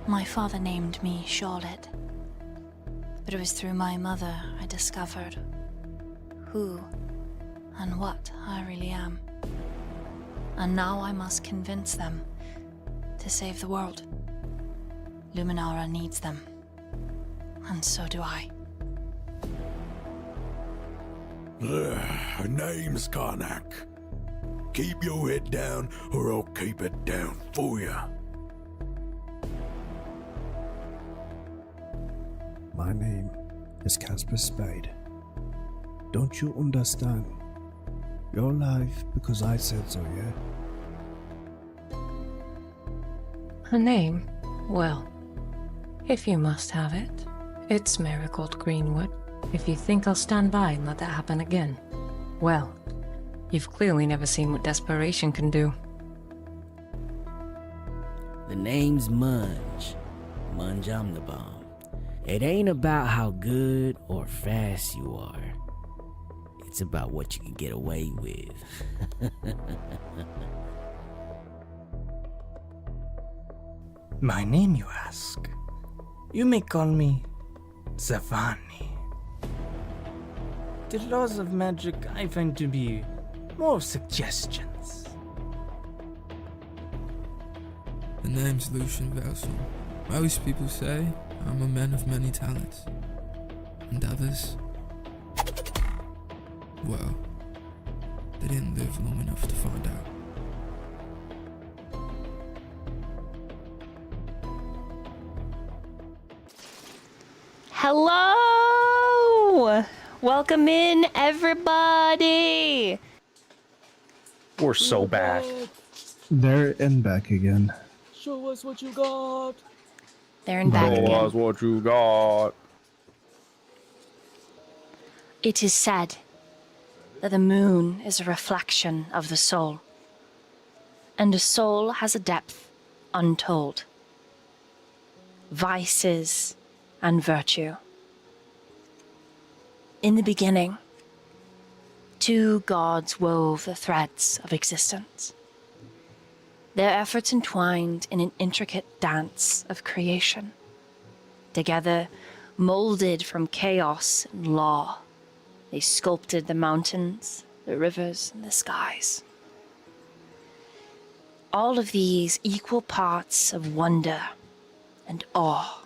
My father named me Charlotte, but it was through my mother I discovered who and what I really am. And now I must convince them to save the world. Luminara needs them, and so do I. Her name's Karnak. Keep your head down, or I'll keep it down for you. My name is Kasper Spade. Don't you understand? You're alive because I said so, yeah? A name? Well, if you must have it, it's Marigold Greenwood. If you think I'll stand by and let that happen again, well, you've clearly never seen what desperation can do. The name's Munge. Munge Omnibomb. It ain't about how good or fast you are. It's about what you can get away with. My name, you ask? You may call me Zha'Vani. The laws of magic I find to be more suggestions. The name's Lucian Veilsong. Most people say I'm a man of many talents. And others, well, they didn't live long enough to find out. Hello! Welcome in, everybody! We're so bad. They're in back again. Show us what you got. They're in back Show again. us what you got. It is said that the moon is a reflection of the soul, and a soul has a depth untold. Vices and virtue. In the beginning, two gods wove the threads of existence. Their efforts entwined in an intricate dance of creation. Together, molded from chaos and law, they sculpted the mountains, the rivers, and the skies. All of these equal parts of wonder and awe.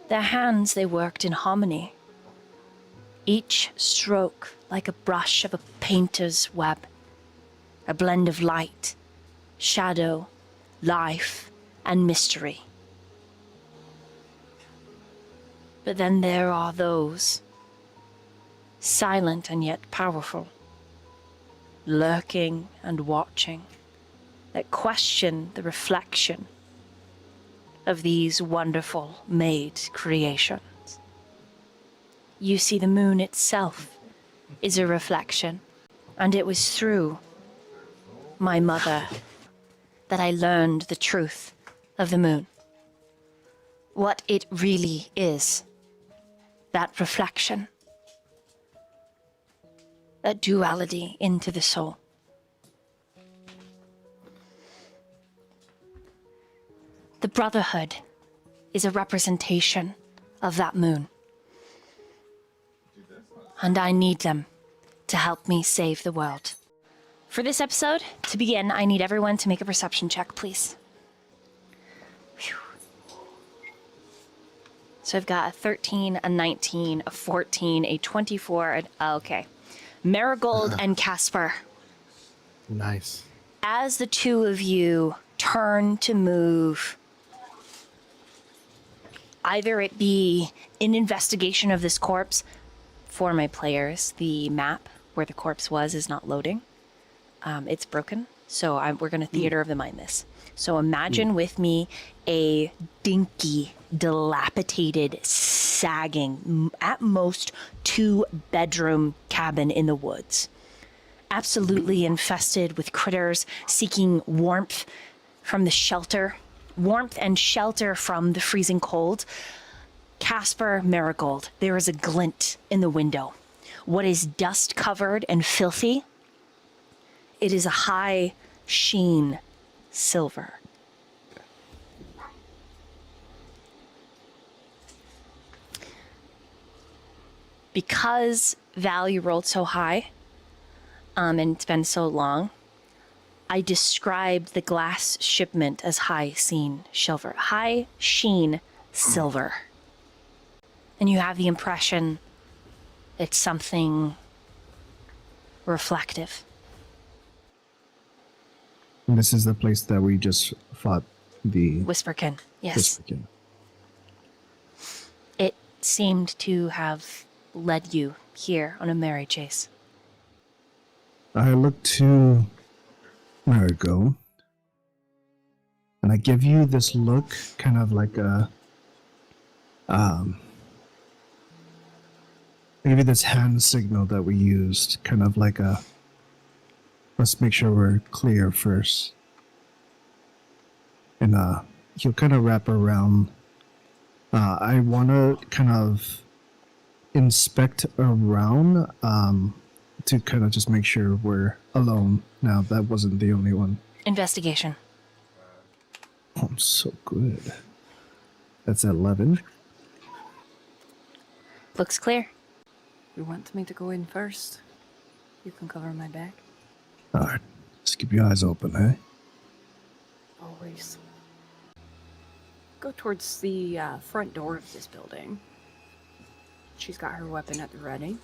Their hands they worked in harmony, each stroke like a brush of a painter's web, a blend of light, shadow, life, and mystery. But then there are those, silent and yet powerful, lurking and watching, that question the reflection of these wonderful made creations. You see, the moon itself is a reflection, and it was through my mother that I learned the truth of the moon. What it really is, that reflection, that duality into the soul. The Brotherhood is a representation of that moon. And I need them to help me save the world. For this episode, to begin, I need everyone to make a perception check, please. Whew. So I've got a 13, a 19, a 14, a 24, okay. Marigold and Kasper. Nice. As the two of you turn to move, either it be an investigation of this corpse. For my players, the map where the corpse was is not loading. It's broken, so we're going to theater of the mind this. So imagine with me a dinky, dilapidated, sagging, at most 2-bedroom cabin in the woods. Absolutely infested with critters seeking warmth from the shelter, warmth and shelter from the freezing cold. Kasper, Marigold, there is a glint in the window. What is dust covered and filthy? It is a high sheen silver. because Val, you rolled so high, and it's been so long, I described the glass shipment as high sheen silver. High sheen silver. And you have the impression it's something reflective. And this is the place that we just fought the Whisperkin, yes. Whisperkin. It seemed to have led you here on a merry chase. I look to Marigold, and I give you this look, kind of like a, I give you this hand signal that we used, kind of like a, let's make sure we're clear first. And he'll kind of wrap around. I want to kind of inspect around, to kind of just make sure we're alone. Now, that wasn't the only one. Investigation. Oh, I'm so good. That's 11. Looks clear. You want me to go in first? You can cover my back. Alright, just keep your eyes open, eh? Always. Go towards the front door of this building. She's got her weapon at the ready.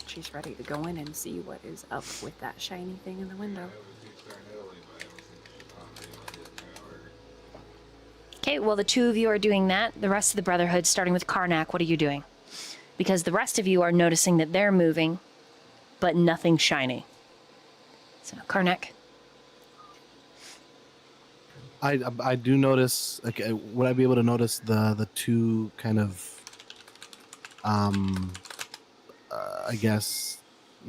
She's ready to go in and see what is up with that shiny thing in the window. Okay, well, the two of you are doing that. The rest of the Brotherhood, starting with Karnak, what are you doing? Because the rest of you are noticing that they're moving, but nothing shiny. So, Karnak. I do notice. Okay, would I be able to notice the two kind of I guess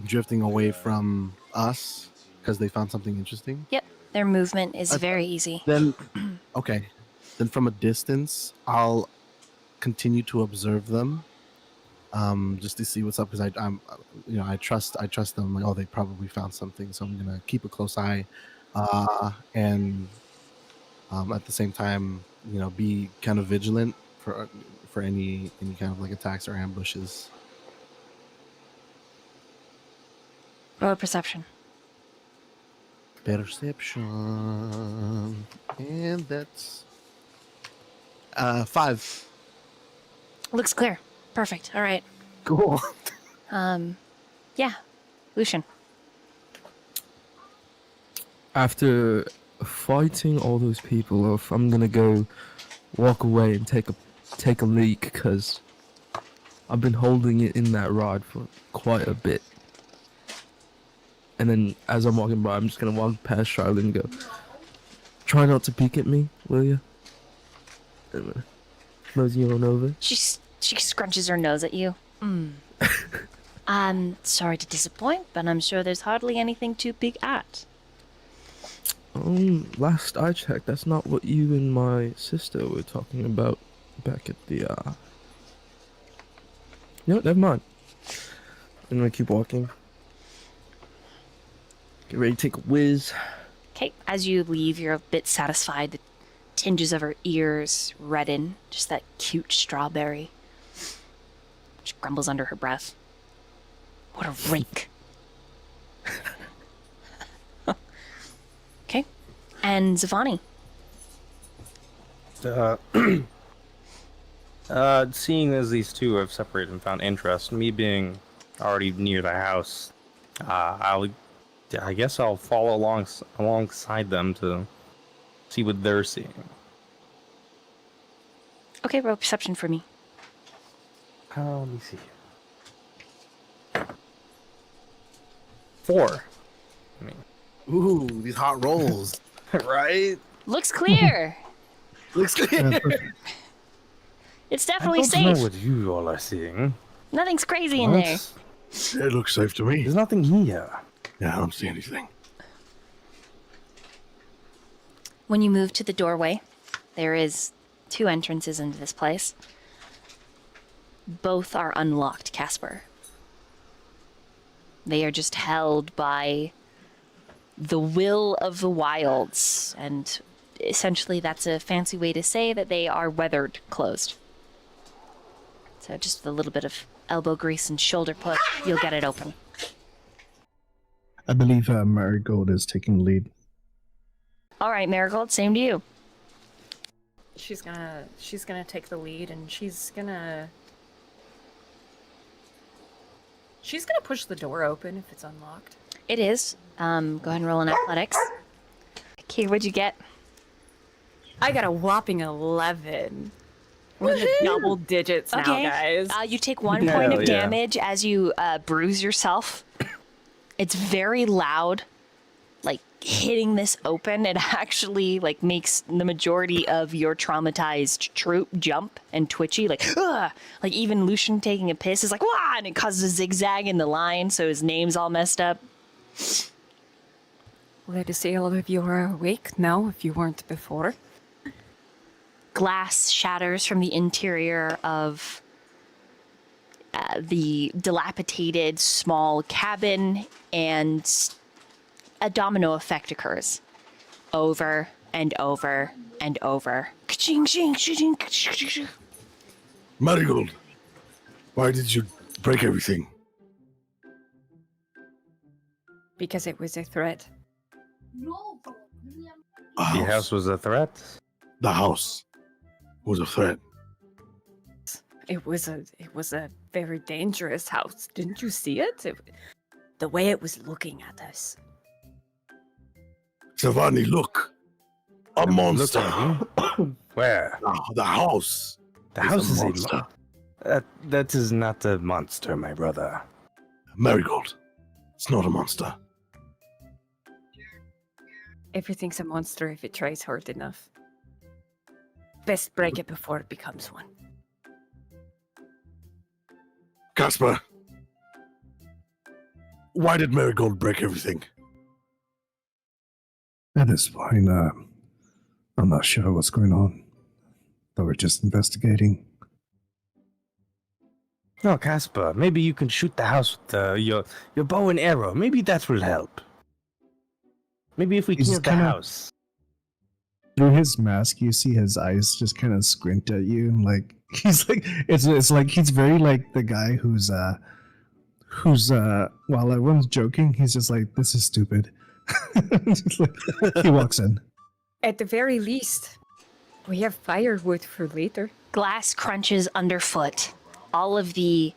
drifting away from us because they found something interesting? Yep, their movement is very easy. Then okay, then from a distance I'll continue to observe them, just to see what's up, because I'm I trust them. Like, oh, they probably found something, so I'm gonna keep a close eye, and at the same time, be kind of vigilant for any kind of like attacks or ambushes. Roll a perception. Perception, and that's 5. Looks clear. Perfect. All right. Cool. Yeah. Lucian. After fighting all those people off, I'm gonna go walk away and take a leak, because I've been holding it in that rod for quite a bit. And then as I'm walking by, I'm just gonna walk past Charlotte and go, "Try not to peek at me, will you?" And mosey on over. She scrunches her nose at you. I'm sorry to disappoint, but I'm sure there's hardly anything to peek at. Last I checked, that's not what you and my sister were talking about back at the, No, never mind. I'm gonna keep walking. Get ready to take a whiz. Okay, as you leave, you're a bit satisfied. The tinges of her ears redden. Just that cute strawberry. She grumbles under her breath. What a rake. Okay, and Zha'Vani. Seeing as these two have separated and found interest, me being already near the house, I guess I'll follow alongside them to see what they're seeing. Okay, roll perception for me. Let me see. 4. Ooh, these hot rolls. Right? Looks clear. Looks good. It's definitely I don't safe. know what you all are seeing. Nothing's crazy in there. It looks safe to me. There's nothing here. Yeah, I don't see anything. When you move to the doorway, there is 2 entrances into this place. Both are unlocked, Kasper. They are just held by the will of the wilds, and essentially that's a fancy way to say that they are weathered closed. So just a little bit of elbow grease and shoulder push, you'll get it open. I believe Marigold is taking lead. All right, Marigold, same to you. She's gonna take the lead, and she's gonna push the door open if it's unlocked. It is. Go ahead and roll an athletics. Okay, what'd you get? I got a whopping 11. We're in the double digits now, guys. You take 1 point of yeah. damage as you bruise yourself. It's very loud, like hitting this open. It actually like makes the majority of your traumatized troop jump and twitchy, like ugh! Like even Lucian taking a piss is like wah, and it causes a zigzag in the line, so his name's all messed up. Glad to see all of you are awake now, if you weren't before. Glass shatters from the interior of the dilapidated small cabin, and a domino effect occurs over and over and over. Ka-ching, ching, ching, ka-ching. Marigold, why did you break everything? Because it was a threat. The house was a threat. The house was a threat. It was a very dangerous house. Didn't you see it? The way it was looking at us. Zha'Vani, look. A monster. Where? The house. The house is a monster. That is not a monster, my brother. Marigold. It's not a monster. Everything's a monster if it tries hard enough. Best break it before it becomes one. Kasper. Why did Marigold break everything? At this point, I'm not sure what's going on. Though we're just investigating. No, Kasper, maybe you can shoot the house with your bow and arrow. Maybe that will help. Maybe if we He's kill the kinda- house. Through his mask, you see his eyes just kind of squint at you, and like he's like it's like he's very like the guy who's while everyone's joking, he's just like, this is stupid. Just like, he walks in. At the very least, we have firewood for later. Glass crunches underfoot. All of the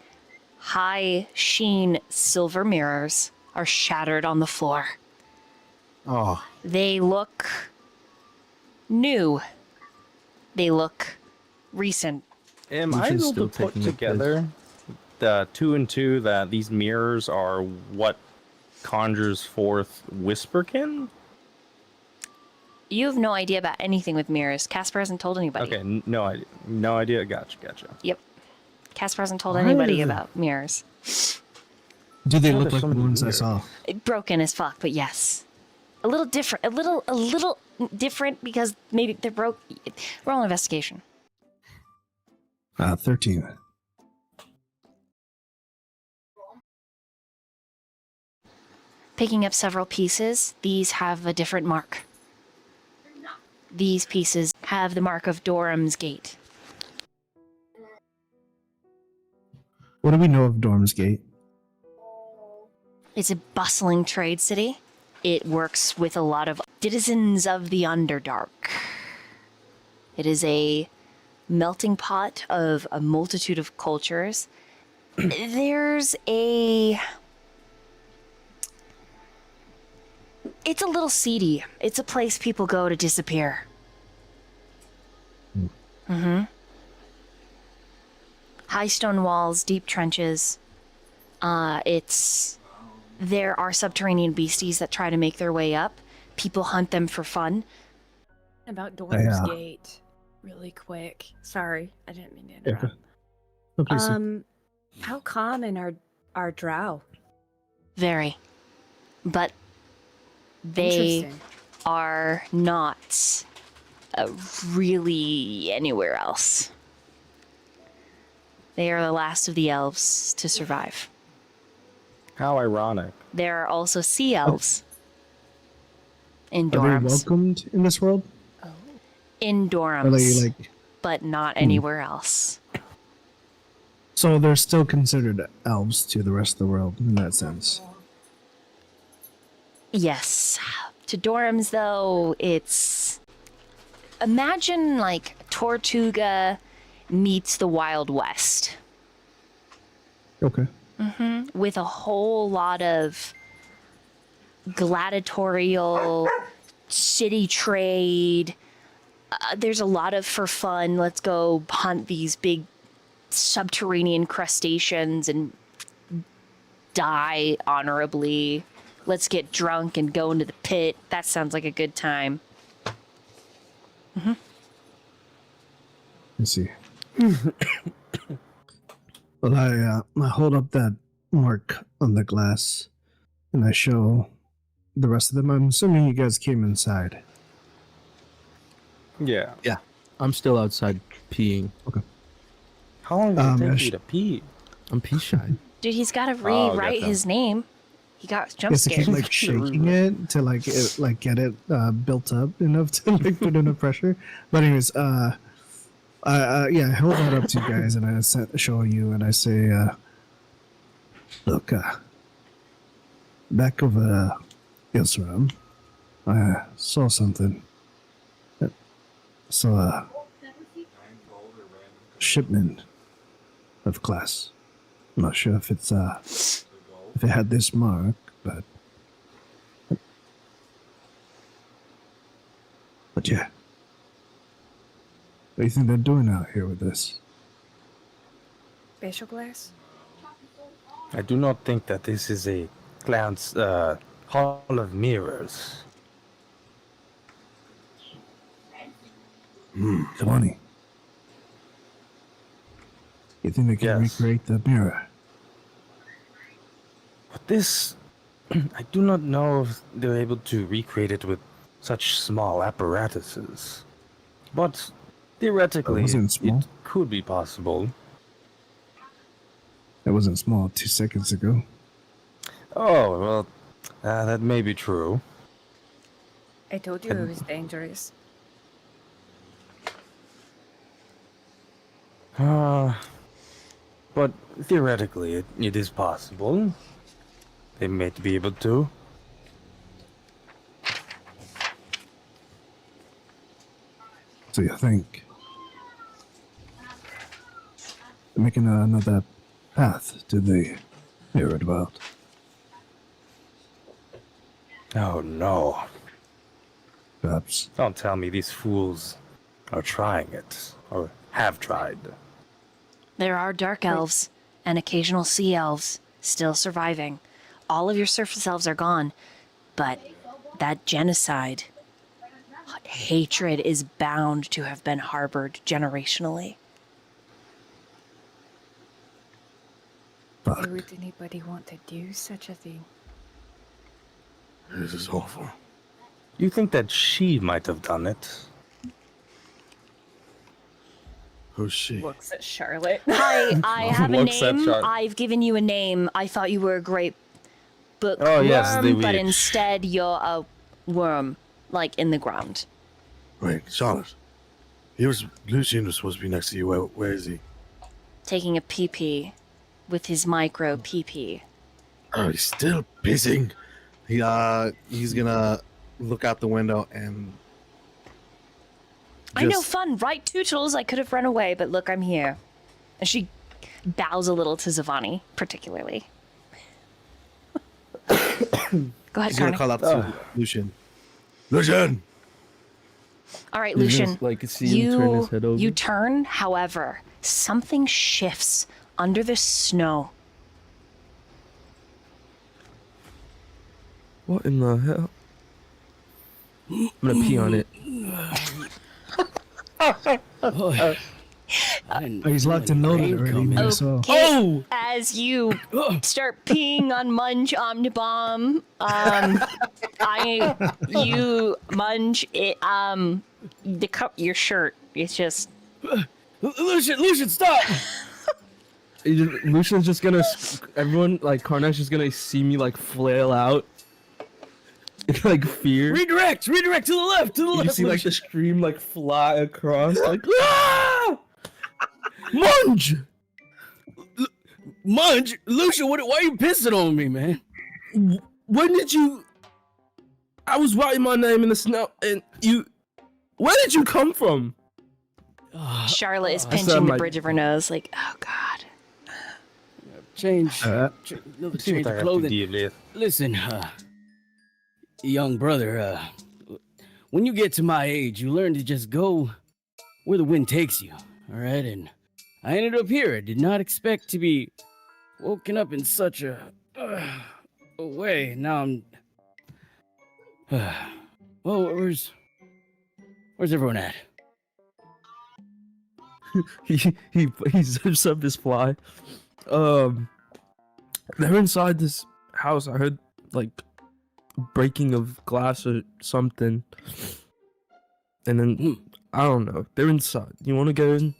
high sheen silver mirrors are shattered on the floor. Oh, They look new. They look recent. Am I Lucian's able still to put taking a piss. together the 2 and 2 that these mirrors are what conjures forth Whisperkin? You have no idea about anything with mirrors. Casper hasn't told anybody. Okay, no idea. No idea. Gotcha. Yep. Casper hasn't told Why anybody is it- about mirrors. Do they Sure, look there's like so the many ones I mirrors. saw? Broken as fuck, but yes. A little different. A little different because maybe they're broke. Roll an investigation. 13. Picking up several pieces, these have a different mark. These pieces have the mark of Dorham's Gate. What do we know of Dorm's Gate? It's a bustling trade city. It works with a lot of citizens of the Underdark. It is a melting pot of a multitude of cultures. There's a... It's a little seedy. It's a place people go to disappear. Mm-hmm. High stone walls, deep trenches. There are subterranean beasties that try to make their way up. People hunt them for fun. About Dorm's Yeah. Gate, really quick. Sorry, I didn't mean to Yeah, interrupt. Oh, please. How common are drow? Very. But they Interesting. are not really anywhere else. They are the last of the elves to survive. How ironic. There are also sea elves in Are they dorms. welcomed in this world? In Are they dorms, like? but not anywhere else. So they're still considered elves to the rest of the world in that sense. Yes. To Dorms, though, it's... Imagine, like, Tortuga meets the Wild West. Okay. With a whole lot of gladiatorial city trade. There's a lot of for fun. Let's go hunt these big subterranean crustaceans and die honorably. Let's get drunk and go into the pit. That sounds like a good time. Let's see. Well, I hold up that mark on the glass, and I show the rest of them. I'm assuming you guys came inside. Yeah. I'm still outside peeing. How long does it take Ash- you to pee? I'm pee shy. Dude, he's got to rewrite gotcha. his name. He got jump Yes, to keep scared. like shaking it to get it built up enough to like put enough pressure. But anyways, I hold that up to you guys, and I show you, and I say, look, back over Israel, I saw something. Saw a shipment of glass. I'm not sure if it's if it had this mark, but yeah. What do you think they're doing out here with this? Facial glass? I do not think that this is a clown's hall of mirrors. Zha'Vani. You think they can Yes. recreate the mirror? But this, I do not know if they're able to recreate it with such small apparatuses. But theoretically, wasn't small. it could be possible. It wasn't small 2 seconds ago. Oh, well, that may be true. I told you it was dangerous. But theoretically, it is possible. They may be able to. So you think? They're making another path to the mirrored world. Oh no. Perhaps. Don't tell me these fools are trying it, or have tried. There are dark elves and occasional sea elves still surviving. All of your surface elves are gone, but that genocide, hatred is bound to have been harbored generationally. Fuck. Why would anybody want to do such a thing? This is awful. You think that she might have done it? Who's she? Looks at Charlotte. Hi, I have a Looks at name. Charlotte. I've given you a name. I thought you were a great bookworm, Oh, yes, the but witch. instead you're a worm, like in the ground. Wait, Charlotte. Lucian was supposed to be next to you. Where is he? Taking a pee-pee with his micro pee-pee. Oh, he's still pissing. He's gonna look out the window and I know, just- fun, right, Tootles? I could have run away, but look, I'm here. And she bows a little to Zha'Vani, particularly. Go ahead, he's gonna Karnak. call out to Lucian. Lucian! All right, He's Lucian. gonna, like, see him turn his head over. You turn, however, something shifts under the snow. What in the hell? I'm gonna pee on it. Oh, he's locked and loaded already, man, so... Okay, as you start peeing on Munge Omnibomb, Munge, the cup, your shirt, it's just, Lucian, stop! Lucian's just gonna, everyone, like, Karnak's just gonna see me, like, flail out. In, like, fear. Redirect to the left, You see, like, the stream, like, fly across, like, ah! Munge! Munge, Lucian, why are you pissing on me, man? When did you? I was writing my name in the snow, and you. Where did you come from? Charlotte is I pinching sound the like- bridge of her nose, like, oh god. Change. Another See change what I of have to clothing. deal with. Listen, young brother, when you get to my age, you learn to just go where the wind takes you, all right? And I ended up here. I did not expect to be woken up in such a way. Now I'm... well, where's everyone at? he zips up his fly. They're inside this house. I heard like breaking of glass or something, and then I don't know. They're inside. You want to go in?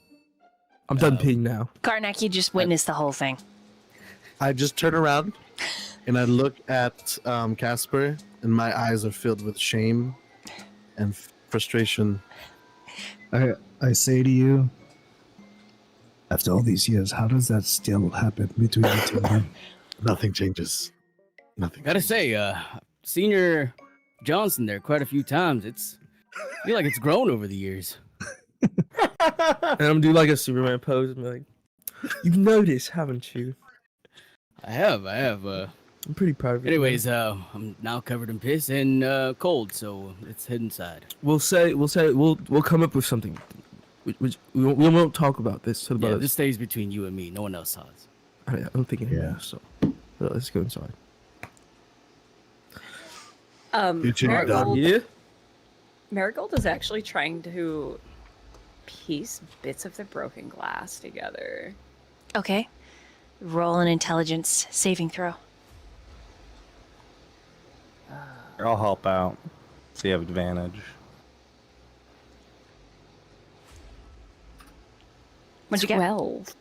I'm done peeing now. Karnak, you just witnessed the whole thing. I just turn around and I look at Kasper, and my eyes are filled with shame and frustration. I say to you, after all these years, how does that still happen between the two of them? Nothing changes. Nothing. Gotta say, Senior Johnson there quite a few times. I feel like it's grown over the years. And I'm gonna do like a Superman pose and be like, "You've noticed, haven't you?" I have. I'm pretty proud of you. Anyways, I'm now covered in piss and cold, so let's head inside. we'll come up with something. We won't talk about this to the Yeah, brothers. this stays between you and me. No one else saw us. I don't think anyone Yeah. else, so let's go inside. Get your done. Marigold, Yeah. Marigold is actually trying to piece bits of the broken glass together. Okay. Roll an intelligence saving throw. I'll help out. So you have advantage. What'd you get? 12.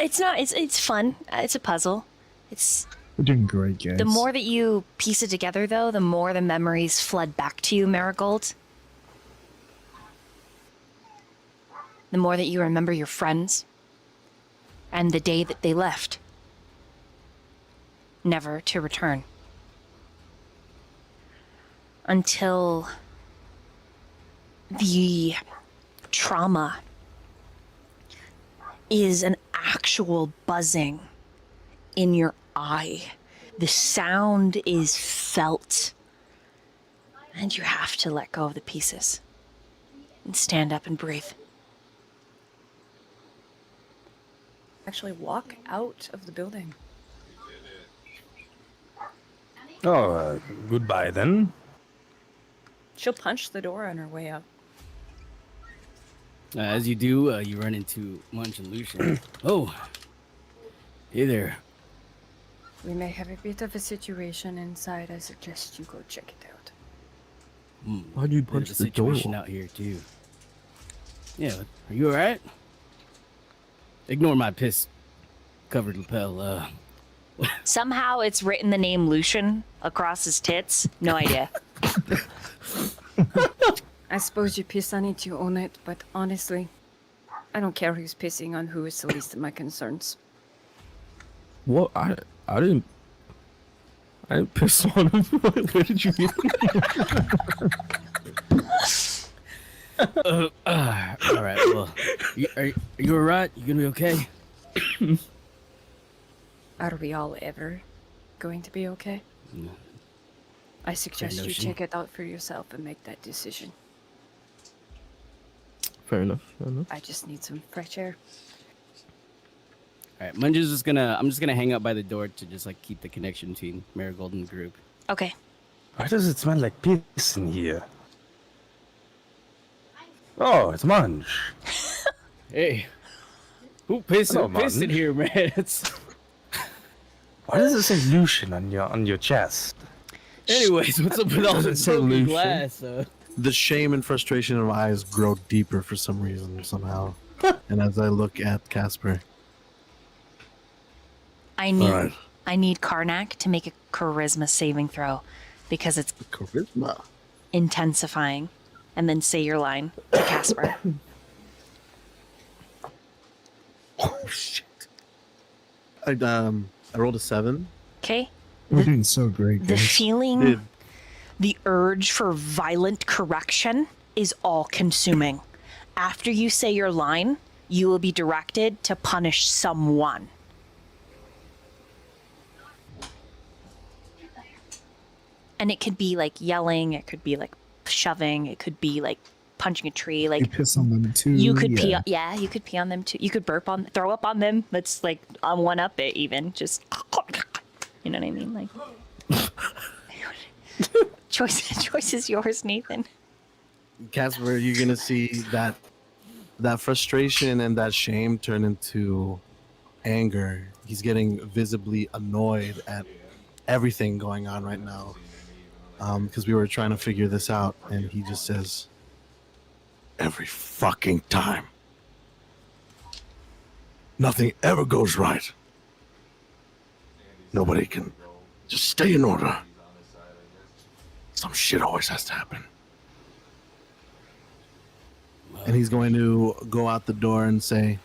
It's fun. It's a puzzle. It's We're doing great, guys. the more that you piece it together, though, the more the memories flood back to you, Marigold. The more that you remember your friends and the day that they left, never to return. Until the trauma is an actual buzzing in your eye. The sound is felt. And you have to let go of the pieces and stand up and breathe. Actually, walk out of the building. Oh, goodbye then. She'll punch the door on her way out. As you do, you run into Munge and Lucian. Oh, hey there. We may have a bit of a situation inside. I suggest you go check it out. Why'd you Bit of punch a the door? situation out here too. Yeah, are you alright? Ignore my piss-covered lapel. Somehow it's written the name Lucian across his tits. No idea. I suppose you piss on it, you own it, but honestly, I don't care who's pissing on who. It's the least of my concerns. What? I didn't piss on him. Where did you get Alright, well, are you alright? You gonna be okay? Are we all ever going to be okay? No. I suggest you notion. check it out for yourself and make that decision. Fair enough. Fair enough. I just need some fresh air. Alright, I'm just gonna hang out by the door to just like keep the connection between Marigold and the group. Okay. Why does it smell like piss in here? Oh, it's Munge. Hey, who pissed Hello, in Munge. here, man? It's... Why does it say Lucian on your chest? Anyways, what's up with all this Say broken Lucian. glass? The shame and frustration in my eyes grow deeper for some reason, somehow. And as I look at Kasper, I need Alright. I need Karnak to make a charisma saving throw because it's charisma. intensifying. And then say your line to Kasper. Oh shit! I rolled a 7. Okay. We're doing so great, The guys. feeling, Dude. the urge for violent correction is all consuming. After you say your line, you will be directed to punish someone. And it could be like yelling, it could be like shoving, it could be like punching a tree. You Like piss on them too. you could pee. yeah. Yeah, you could pee on them too. You could burp on, throw up on them. Let's like on one up it even. Just, you know what I mean? Like, choice is yours, Nathan. Kasper, you're gonna see that frustration and that shame turn into anger. He's getting visibly annoyed at everything going on right now. Because we were trying to figure this out, and he just says, Every fucking time. Nothing ever goes right. Nobody can just stay in order. Some shit always has to happen. and he's going to go out the door and say,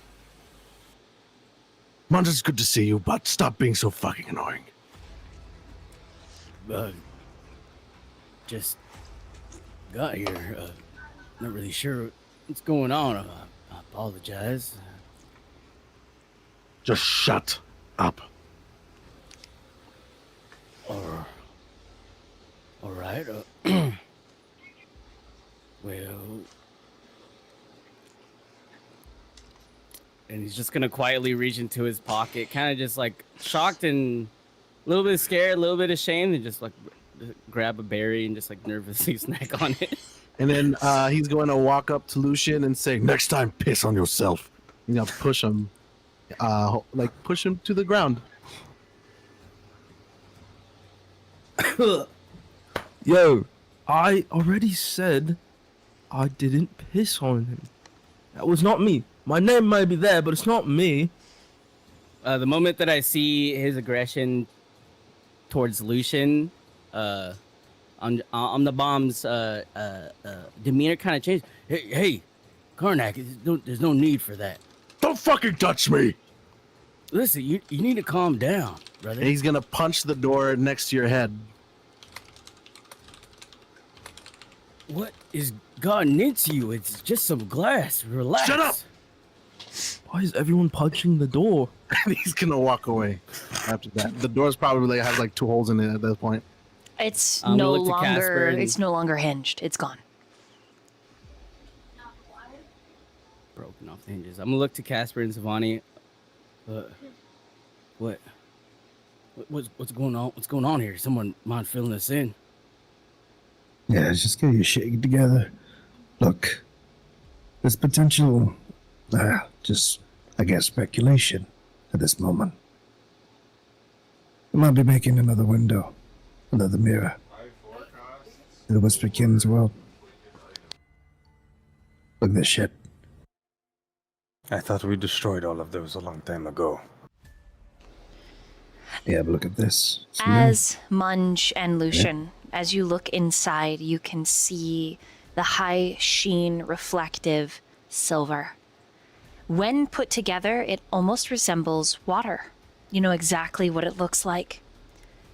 Munge, it's good to see you, but stop being so fucking annoying. Just got here. Not really sure what's going on. I apologize. Just shut up. All right. Well, and he's just gonna quietly reach into his pocket, kind of just like shocked and a little bit scared, a little bit ashamed, and just like grab a berry and just like nervously snack on it. and then he's going to walk up to Lucian and say, Next time, piss on yourself. you know, push him, push him to the ground. Yo, I already said I didn't piss on him. That was not me. My name may be there, but it's not me. The moment that I see his aggression towards Lucian, on the bomb's demeanor kind of changed. Hey, Karnak, there's no need for that. Don't fucking touch me! Listen, you need to calm down, brother. And he's going to punch the door next to your head. What is gotten into you? It's just some glass. Relax. Shut up! Why is everyone punching the door? And he's going to walk away after that. The door's probably has like 2 holes in it at this point. It's I'm no gonna look to Kasper longer. and- It's no longer hinged. It's gone. Broken off the hinges. I'm gonna look to Kasper and Zha'Vani. What's going on? What's going on here? Someone mind filling us in? Yeah, just get your shit together. Look, there's potential, just, I guess, speculation at this moment. We might be making another window, another mirror. To the Whisper King's world. Look at this shit. I thought we destroyed all of those a long time ago. Yeah, but look at this. It's new. As Munge and Lucian, as you look inside, you can see the high sheen reflective silver. When put together, it almost resembles water. You know exactly what it looks like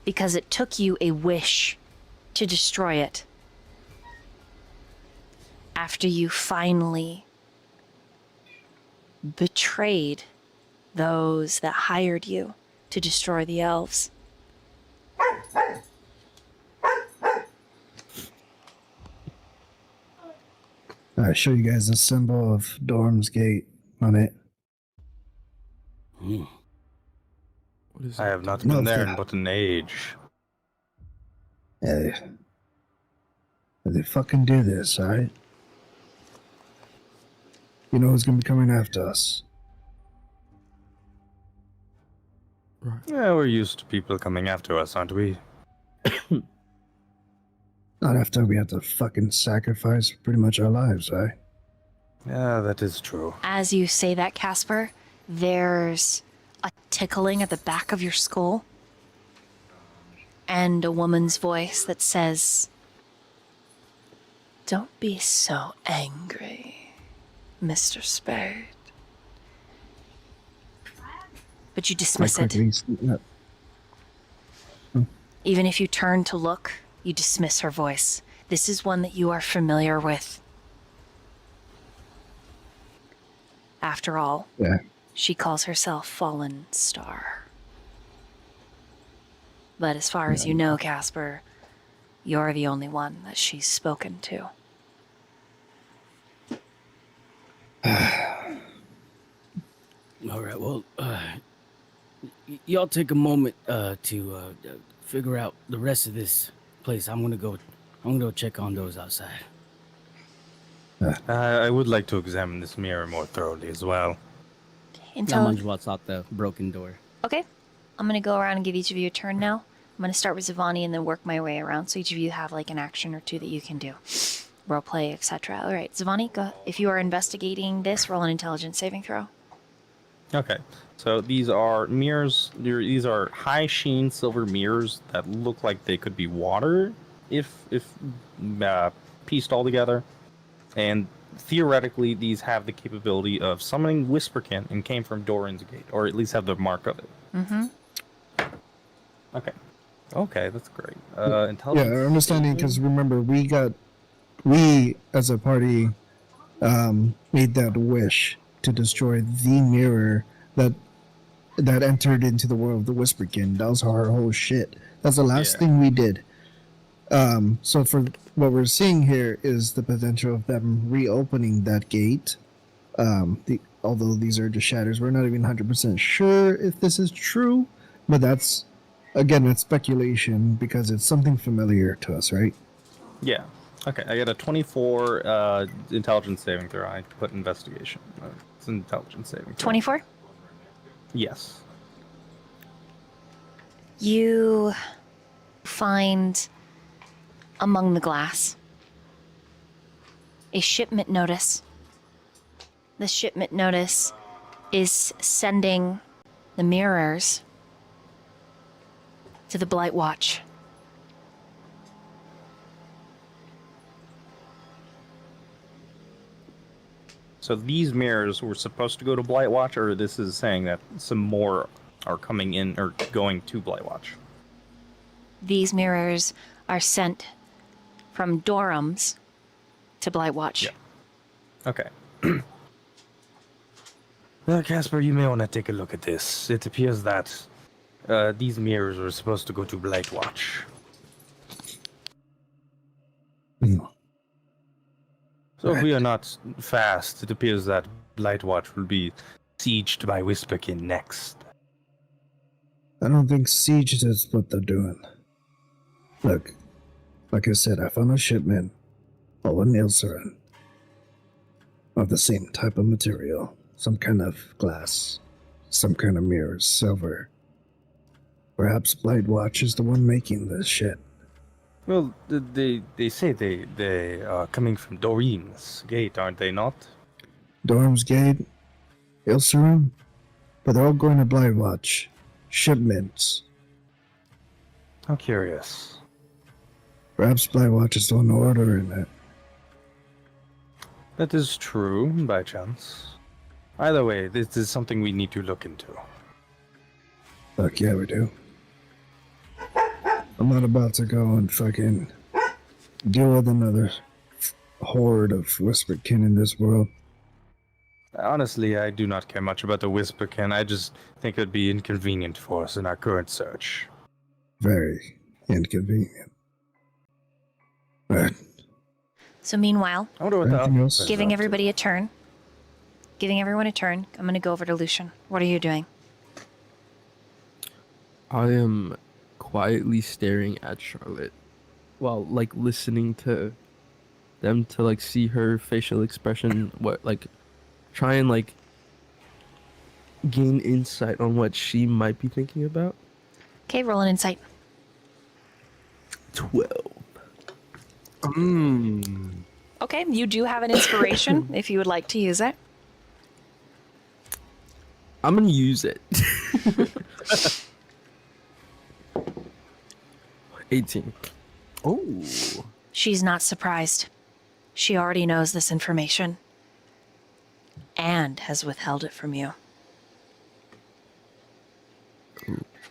because it took you a wish to destroy it. After you finally betrayed those that hired you to destroy the elves. I'll show you guys the symbol of Dorm's Gate on it. What is I that? have not No, been there it's in but an age. Yeah, they fucking do this, alright? You know who's gonna be coming after us. Right. Yeah, we're used to people coming after us, aren't we? Not after we have to fucking sacrifice pretty much our lives, right? Yeah, that is true. As you say that, Kasper, there's a tickling at the back of your skull and a woman's voice that says, "Don't be so angry, Mr. Spade. but you I dismiss it. quickly Even if you turn to look, you dismiss her voice. This is one that you are familiar with. After all, yeah. she calls herself Fallen Star. But as far as you know, Kasper, you're the only one that she's spoken to. All right, well, y'all take a moment to figure out the rest of this place. I'm gonna go check on those outside. I would like to examine this mirror more thoroughly as well. Until... walks out the broken door. Okay. I'm going to go around and give each of you a turn now. I'm going to start with Zha'Vani and then work my way around. So each of you have like an action or two that you can do. Roleplay, etc. All right, Zha'Vani, go. If you are investigating this, roll an intelligence saving throw. Okay, so these are mirrors. These are high sheen silver mirrors that look like they could be water if pieced all together. And theoretically, these have the capability of summoning Whisperkin and came from Doran's Gate, or at least have the mark of it. Mm-hmm. Okay, that's great. Yeah, Intelligence. our understanding, because remember, we as a party made that wish to destroy the mirror that entered into the world of the Whisperkin. That was our whole shit. That's the last thing we did. So for what we're seeing here is the potential of them reopening that gate. Although these are just shatters, we're not even 100% sure if this is true, but that's, again, it's speculation because it's something familiar to us, right? Yeah. Okay, I got a 24 intelligence saving throw. I put investigation. It's an intelligence saving throw. 24? Yes. You find among the glass a shipment notice. The shipment notice is sending the mirrors to the Blight Watch. So these mirrors were supposed to go to Blightwatch, or this is saying that some more are coming in or going to Blightwatch? These mirrors are sent from Dorums to Blightwatch. Yeah. Okay. Well, Kasper, you may want to take a look at this. It appears that these mirrors were supposed to go to Blightwatch. So if we are not fast, it appears that Blightwatch will be sieged by Whisperkin next. I don't think Siege is what they're doing. Look, like I said, I found a shipment of a Nilsaran of the same type of material. Some kind of glass, some kind of mirrors, silver. Perhaps Blightwatch is the one making this shit. Well, they say they are coming from Doreen's Gate, aren't they not? Dorm's Gate, Ilsarim, but they're all going to Blightwatch. Shipments. How curious. Perhaps Blightwatch is the one ordering it. That is true, by chance. Either way, this is something we need to look into. Look, yeah, we do. I'm not about to go and fucking deal with another horde of Whisperkin in this world. Honestly, I do not care much about the Whisperkin. I just think it would be inconvenient for us in our current search. Very inconvenient. Right. So meanwhile, I wonder what Anything the else? giving everybody a turn. Giving everyone a turn. I'm going to go over to Lucian. What are you doing? I am quietly staring at Charlotte while like listening to them to like see her facial expression, what like try and like gain insight on what she might be thinking about. Okay, roll an insight. 12. Okay, you do have an inspiration if you would like to use it. I'm gonna use it. 18. Oh. She's not surprised. She already knows this information and has withheld it from you.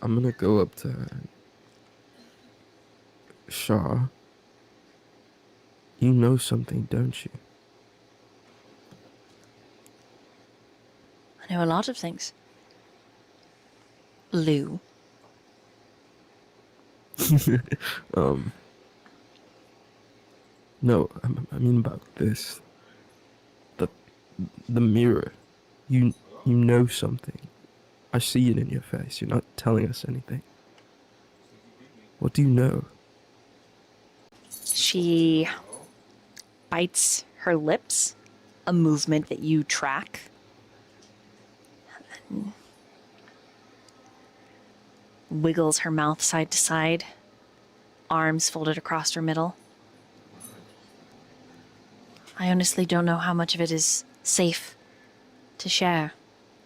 I'm gonna go up to her. Shah, you know something, don't you? I know a lot of things. Lou. No, I mean about this. The mirror. You know something. I see it in your face. You're not telling us anything. What do you know? She bites her lips, a movement that you track. And wiggles her mouth side to side, arms folded across her middle. I honestly don't know how much of it is safe to share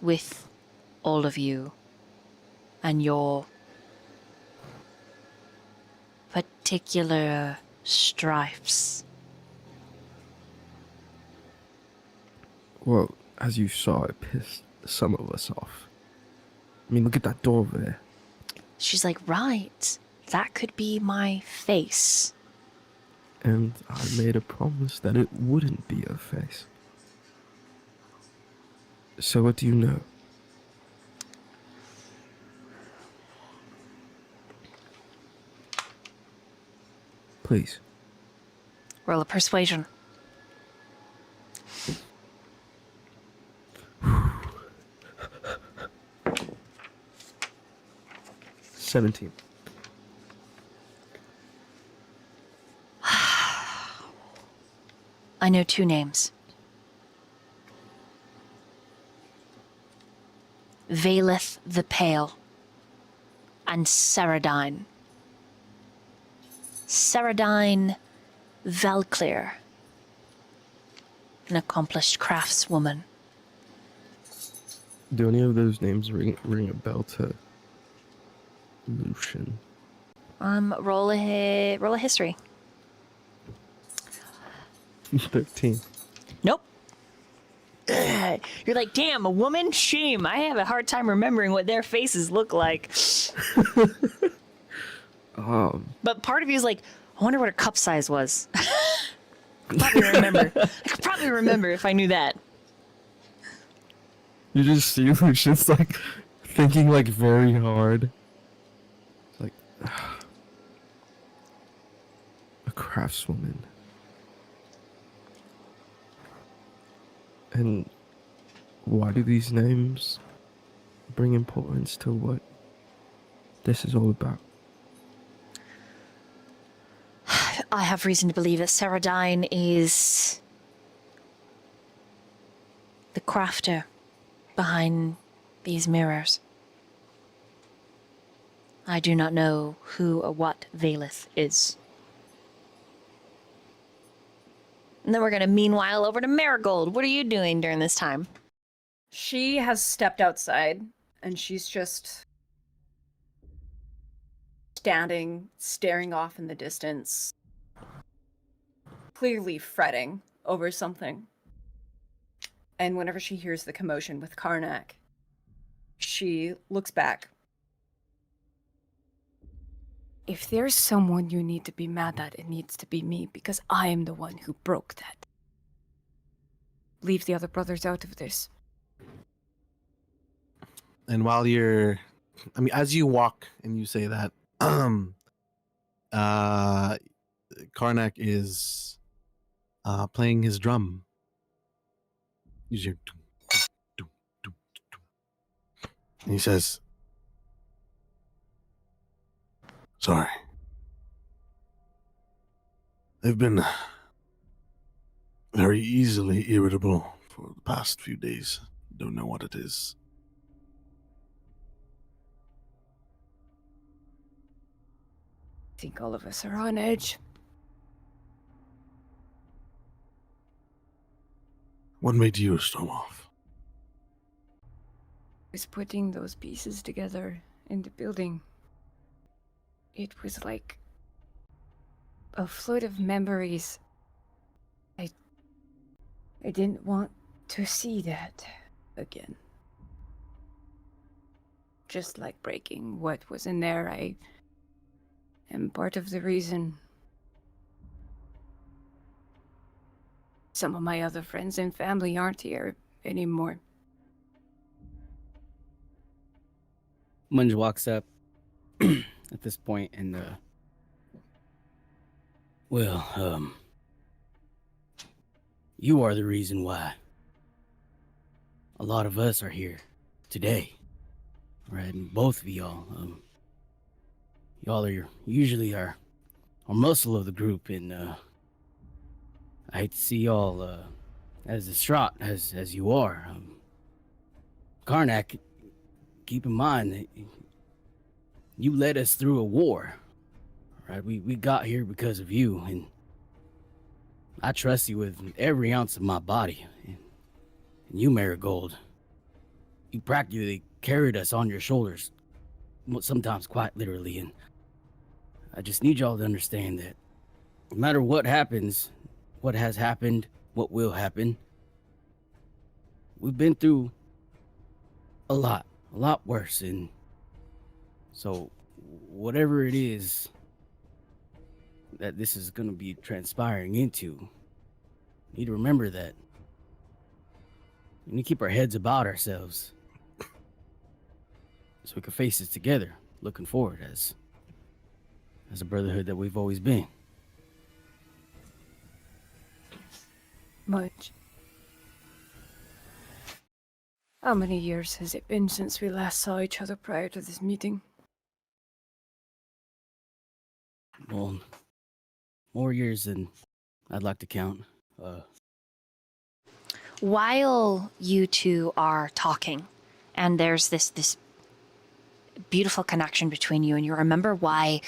with all of you and your particular strifes. Well, as you saw, it pissed some of us off. I mean, look at that door over there. She's like, right, that could be my face. And I made a promise that it wouldn't be a face. So what do you know? Please. Roll a persuasion. $17. I know two names. Veileth the Pale and Saradine. Saradine Valclear, an accomplished craftswoman. Do any of those names ring a bell to Lucian? Roll a history. 13. Nope. You're like, damn, a woman? Shame. I have a hard time remembering what their faces look like. But part of you is like, I wonder what her cup size was. I could probably remember if I knew that. You just see Lucian's like thinking like very hard. Like a craftswoman. And why do these names bring importance to what this is all about? I have reason to believe that Saradine is the crafter behind these mirrors. I do not know who or what Veileth is. And then we're going to meanwhile over to Marigold. What are you doing during this time? She has stepped outside, and she's just standing, staring off in the distance, clearly fretting over something. And whenever she hears the commotion with Karnak, she looks back. If there's someone you need to be mad at, it needs to be me, because I am the one who broke that. Leave the other brothers out of this. And while as you walk and you say that, Karnak is playing his drum. He's your and he says, "Sorry. I've been very easily irritable for the past few days. Don't know what it is." I think all of us are on edge. What made you storm off? I was putting those pieces together in the building. It was like a flood of memories. I didn't want to see that again. just like breaking what was in there. I am part of the reason some of my other friends and family aren't here anymore. Munge walks up at this point and, you are the reason why a lot of us are here today, right? And both of y'all, y'all are usually our muscle of the group, and I hate to see y'all as distraught as you are. Karnak, keep in mind that you led us through a war, right? We got here because of you, and I trust you with every ounce of my body. And you, Marigold, you practically carried us on your shoulders, sometimes quite literally, and I just need y'all to understand that no matter what happens, what has happened, what will happen, we've been through a lot worse, and so whatever it is that this is going to be transpiring into, we need to remember that we need to keep our heads about ourselves so we can face it together, looking forward as a brotherhood that we've always been. Much. How many years has it been since we last saw each other prior to this meeting? Well, more years than I'd like to count. While you two are talking, and there's this beautiful connection between you, and you remember why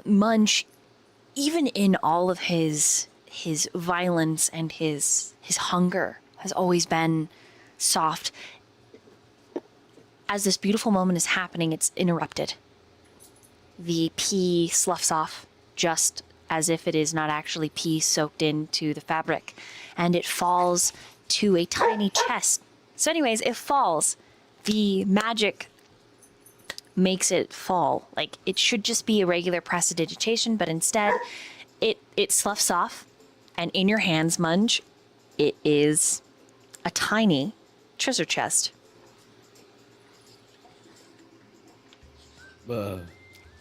Munge, even in all of his violence and his hunger, has always been soft. As this beautiful moment is happening, it's interrupted. The pee sloughs off, just as if it is not actually pee soaked into the fabric, and it falls to a tiny chest. So anyways, it falls. The magic makes it fall. Like, it should just be a regular prestidigitation, but instead it sloughs off, and in your hands, Munge, it is a tiny treasure chest.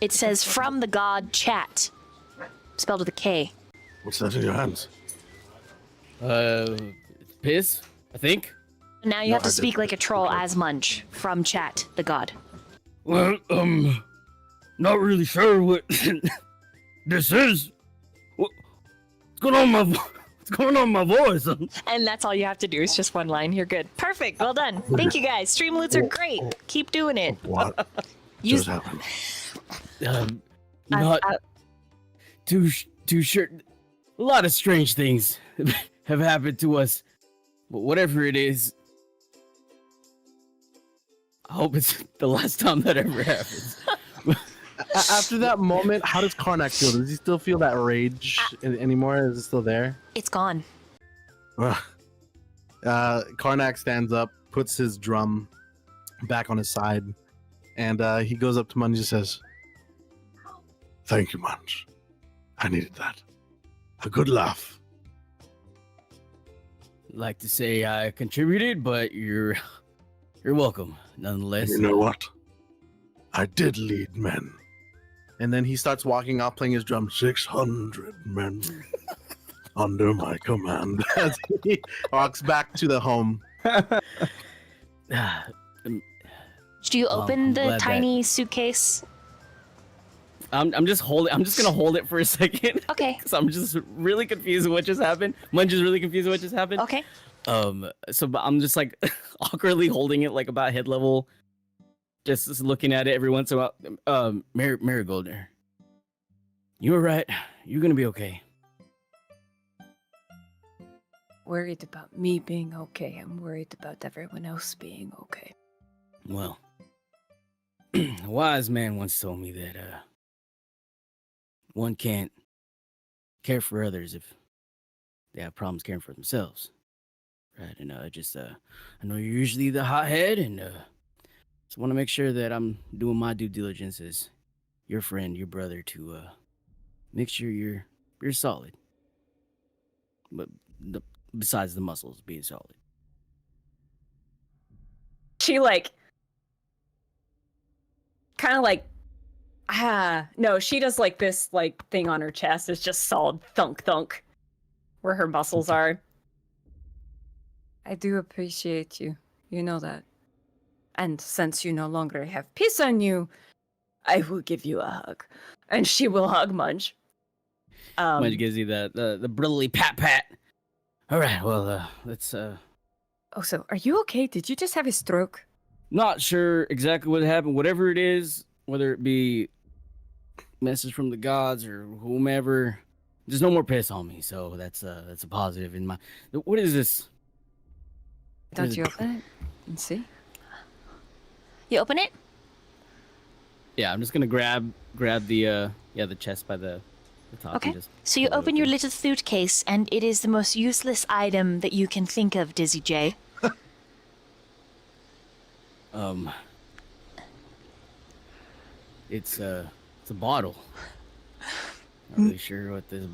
It says, "From the god Chat," spelled with a K. What's that in your hands? Piss, I think. Now you have to speak like a troll as Munge, from Chat, the god. Well, not really sure what this is. What's going on my voice? And that's all you have to do is just one line. You're good. Perfect. Well done. Thank you, guys. Stream loots are great. Keep doing it. What Use- just happened? Not too sure. A lot of strange things have happened to us, but whatever it is, I hope it's the last time that ever happens. After that moment, how does Karnak feel? Does he still feel that rage anymore? Is it still there? It's gone. Karnak stands up, puts his drum back on his side, and he goes up to Munge and says, "Thank you, Munge. I needed that. A good laugh." Like to say I contributed, but you're welcome nonetheless. You know what? I did lead men. And then he starts walking off playing his drum. 600 men under my command. As he walks back to the home. Do you open I'm the glad tiny suitcase? I'm just gonna hold it for a second. Okay. Cause I'm just really confused with what just happened. Munge is really confused with what just happened. Okay. So I'm just like awkwardly holding it like about head level, just looking at it every once in a while. Marigold, you were right. You're gonna be okay. Worried about me being okay. I'm worried about everyone else being okay. Well, a wise man once told me that one can't care for others if they have problems caring for themselves, right? And I know you're usually the hothead, and Just want to make sure that I'm doing my due diligence as your friend, your brother, to make sure you're solid. But besides the muscles being solid. She like kind of like no, she does like this like thing on her chest. It's just solid thunk thunk where her muscles are. I do appreciate you. You know that. And since you no longer have peace on you, I will give you a hug. And she will hug Munge. Munge gives you the brotherly pat. All right, well, let's Oh, so are you okay? Did you just have a stroke? Not sure exactly what happened. Whatever it is, whether it be message from the gods or whomever, there's no more piss on me, so that's a positive in my. What is this? Don't you open it and see? You open it? Yeah, I'm just gonna grab the chest by the top. Okay. And just So you pull it open your open. little suitcase, and it is the most useless item that you can think of, DizZieJay. It's a bottle. Not really sure what this.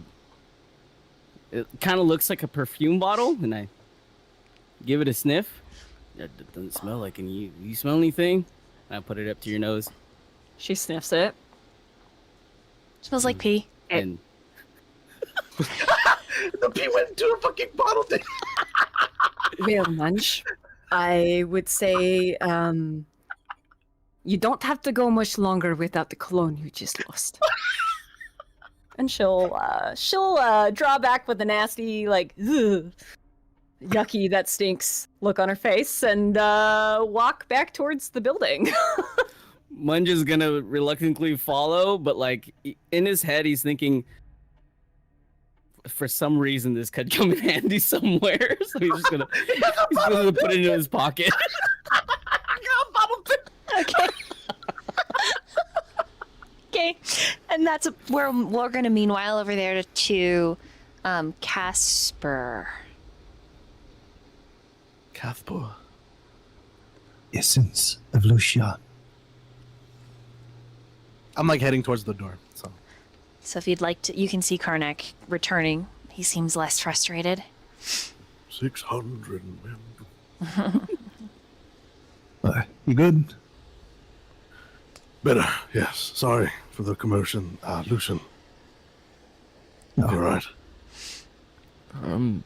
It kind of looks like a perfume bottle, and I give it a sniff. It doesn't smell like any. You smell anything? And I put it up to your nose, She sniffs it. Smells like pee. and The pee went into a fucking bottle thing. Well, Munch, I would say you don't have to go much longer without the cologne you just lost. And she'll draw back with a nasty, like, ugh, yucky, that stinks look on her face and walk back towards the building. Munge is gonna reluctantly follow, but like in his head, he's thinking, for some reason, this could come in handy somewhere. So he's just gonna put it in his pocket. Okay. Okay. And that's where we're going to meanwhile over there to Kasper. Kasper. Essence of Lucian. I'm like heading towards the door. So So if you'd like to, you can see Karnak returning. He seems less frustrated. 600 men. You good? Better, yes. Sorry for the commotion. Lucian, No. you're right. I'm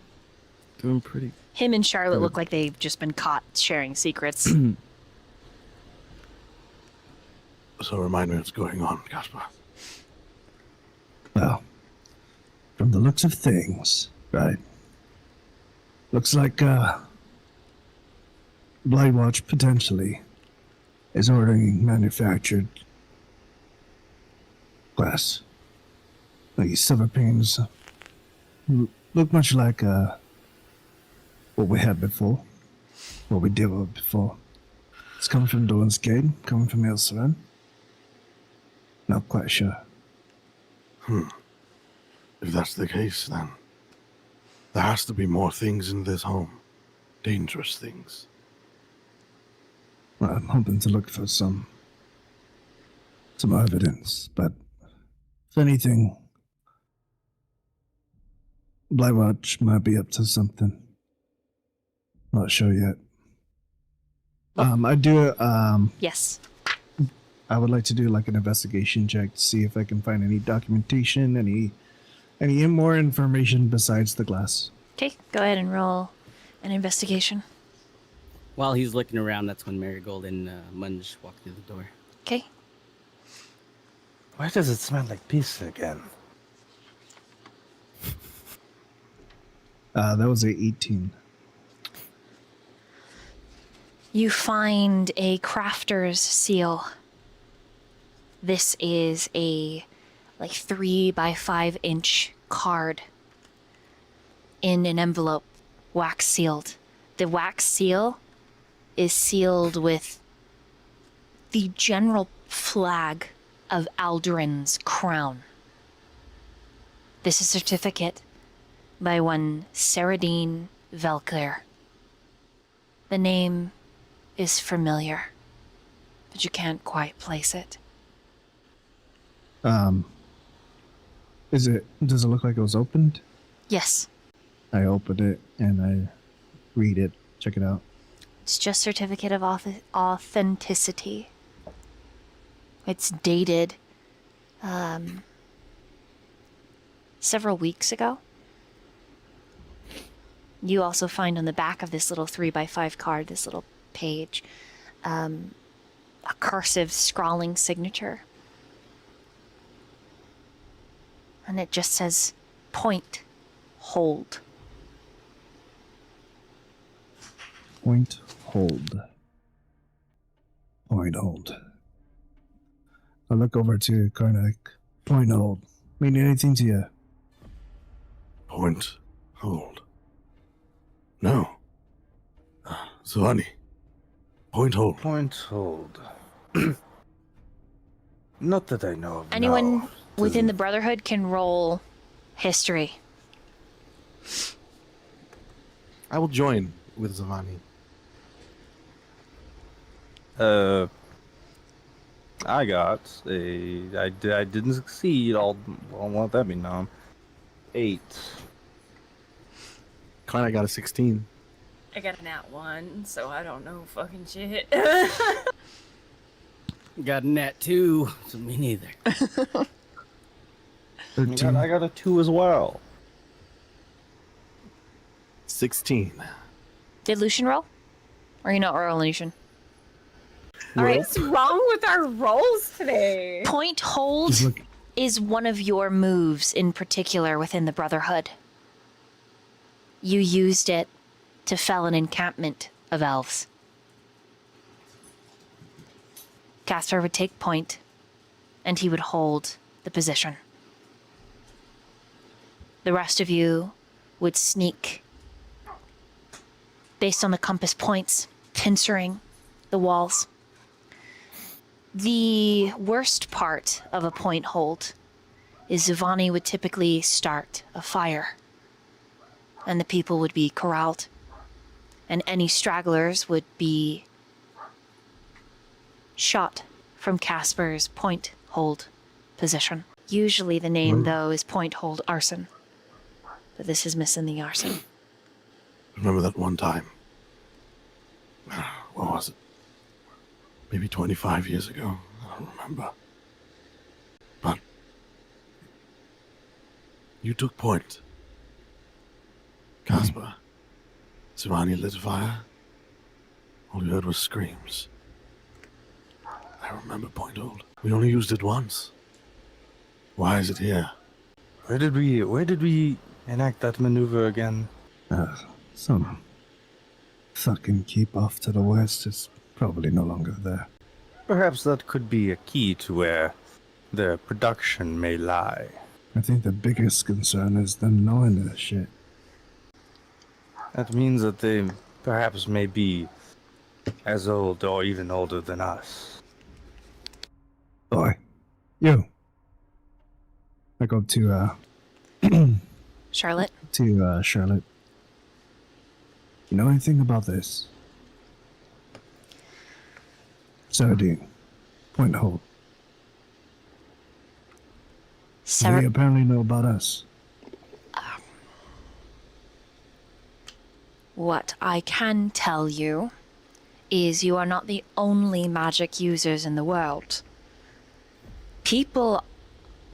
doing pretty. Him and Charlotte look like they've just been caught sharing secrets. So remind me what's going on, Kasper. Well, from the looks of things, right? Looks like Blightwatch potentially is ordering manufactured glass. These silver panes look much like what we had before, what we did with before. It's coming from Dolan's Gate, coming from elsewhere. Not quite sure. If that's the case, then there has to be more things in this home. Dangerous things. Well, I'm hoping to look for some evidence, but if anything, Blightwatch might be up to something. Not sure yet. I do. Yes. I would like to do like an investigation check to see if I can find any documentation, any more information besides the glass. Okay, go ahead and roll an investigation. While he's looking around, that's when Marigold and Munge walk through the door. Okay. Why does it smell like piss again? That was a 18. You find a crafter's seal. This is a 3 by 5 inch card in an envelope, wax sealed. The wax seal is sealed with the general flag of Aldrin's crown. This is a certificate by one Saradine Valkyr. The name is familiar. but you can't quite place it. Does it look like it was opened? Yes, I open it and I read it. Check it out. it's just certificate of authenticity. It's dated several weeks ago. You also find on the back of this little 3x5 card, this little page, a cursive scrawling signature. And it just says, point, hold. Point, hold. Point, hold. I look over to Karnak. Point, hold. Mean anything to you? Point, hold. No. Zha'Vani. Point, hold. Point hold. Not that I know of. Anyone no. within the Brotherhood can roll history. I will join with Zha'Vani. I got I didn't succeed. I'll let that be known. 8. Karnak got a 16. I got a nat 1, so I don't know fucking shit. Got a nat 2, so me neither. 13. I got a 2 as well. 16. Did Lucian roll? Or are you not rolling, Lucian? Alright, What's wrong with our rolls today? point hold Just look. is one of your moves in particular within the Brotherhood. You used it to fell an encampment of elves. Kasper would take point, and he would hold the position. The rest of you would sneak based on the compass points, pincering the walls. The worst part of a point hold is Zha'Vani would typically start a fire, and the people would be corralled, and any stragglers would be shot from Kasper's point hold position. Usually the name, though, is point hold arson, but this is missing the arson. Remember that one time? What was it? Maybe 25 years ago. I don't remember. But you took point. Kasper. Zha'Vani lit a fire. All you heard was screams. I remember point hold. We only used it once. Why is it here? Where did we enact that maneuver again? Some fucking keep off to the west is probably no longer there. Perhaps that could be a key to where their production may lie. I think the biggest concern is them knowing this shit. That means that they perhaps may be as old or even older than us. Boy, you. I go to Charlotte? Charlotte. You know anything about this? Sardine. Point hold. They apparently know about us. What I can tell you is you are not the only magic users in the world. People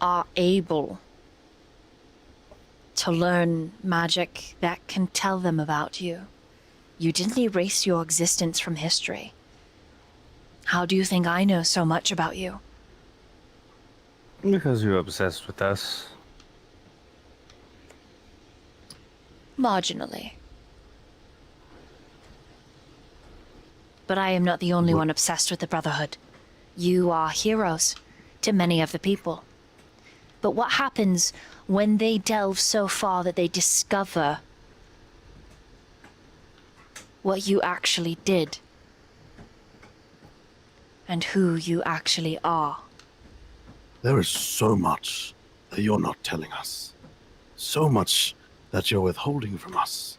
are able to learn magic that can tell them about you. You didn't erase your existence from history. How do you think I know so much about you? Because you're obsessed with us. Marginally. But I am not the only one obsessed with the Brotherhood. You are heroes to many of the people. But what happens when they delve so far that they discover what you actually did and who you actually are? There is so much that you're not telling us. So much that you're withholding from us.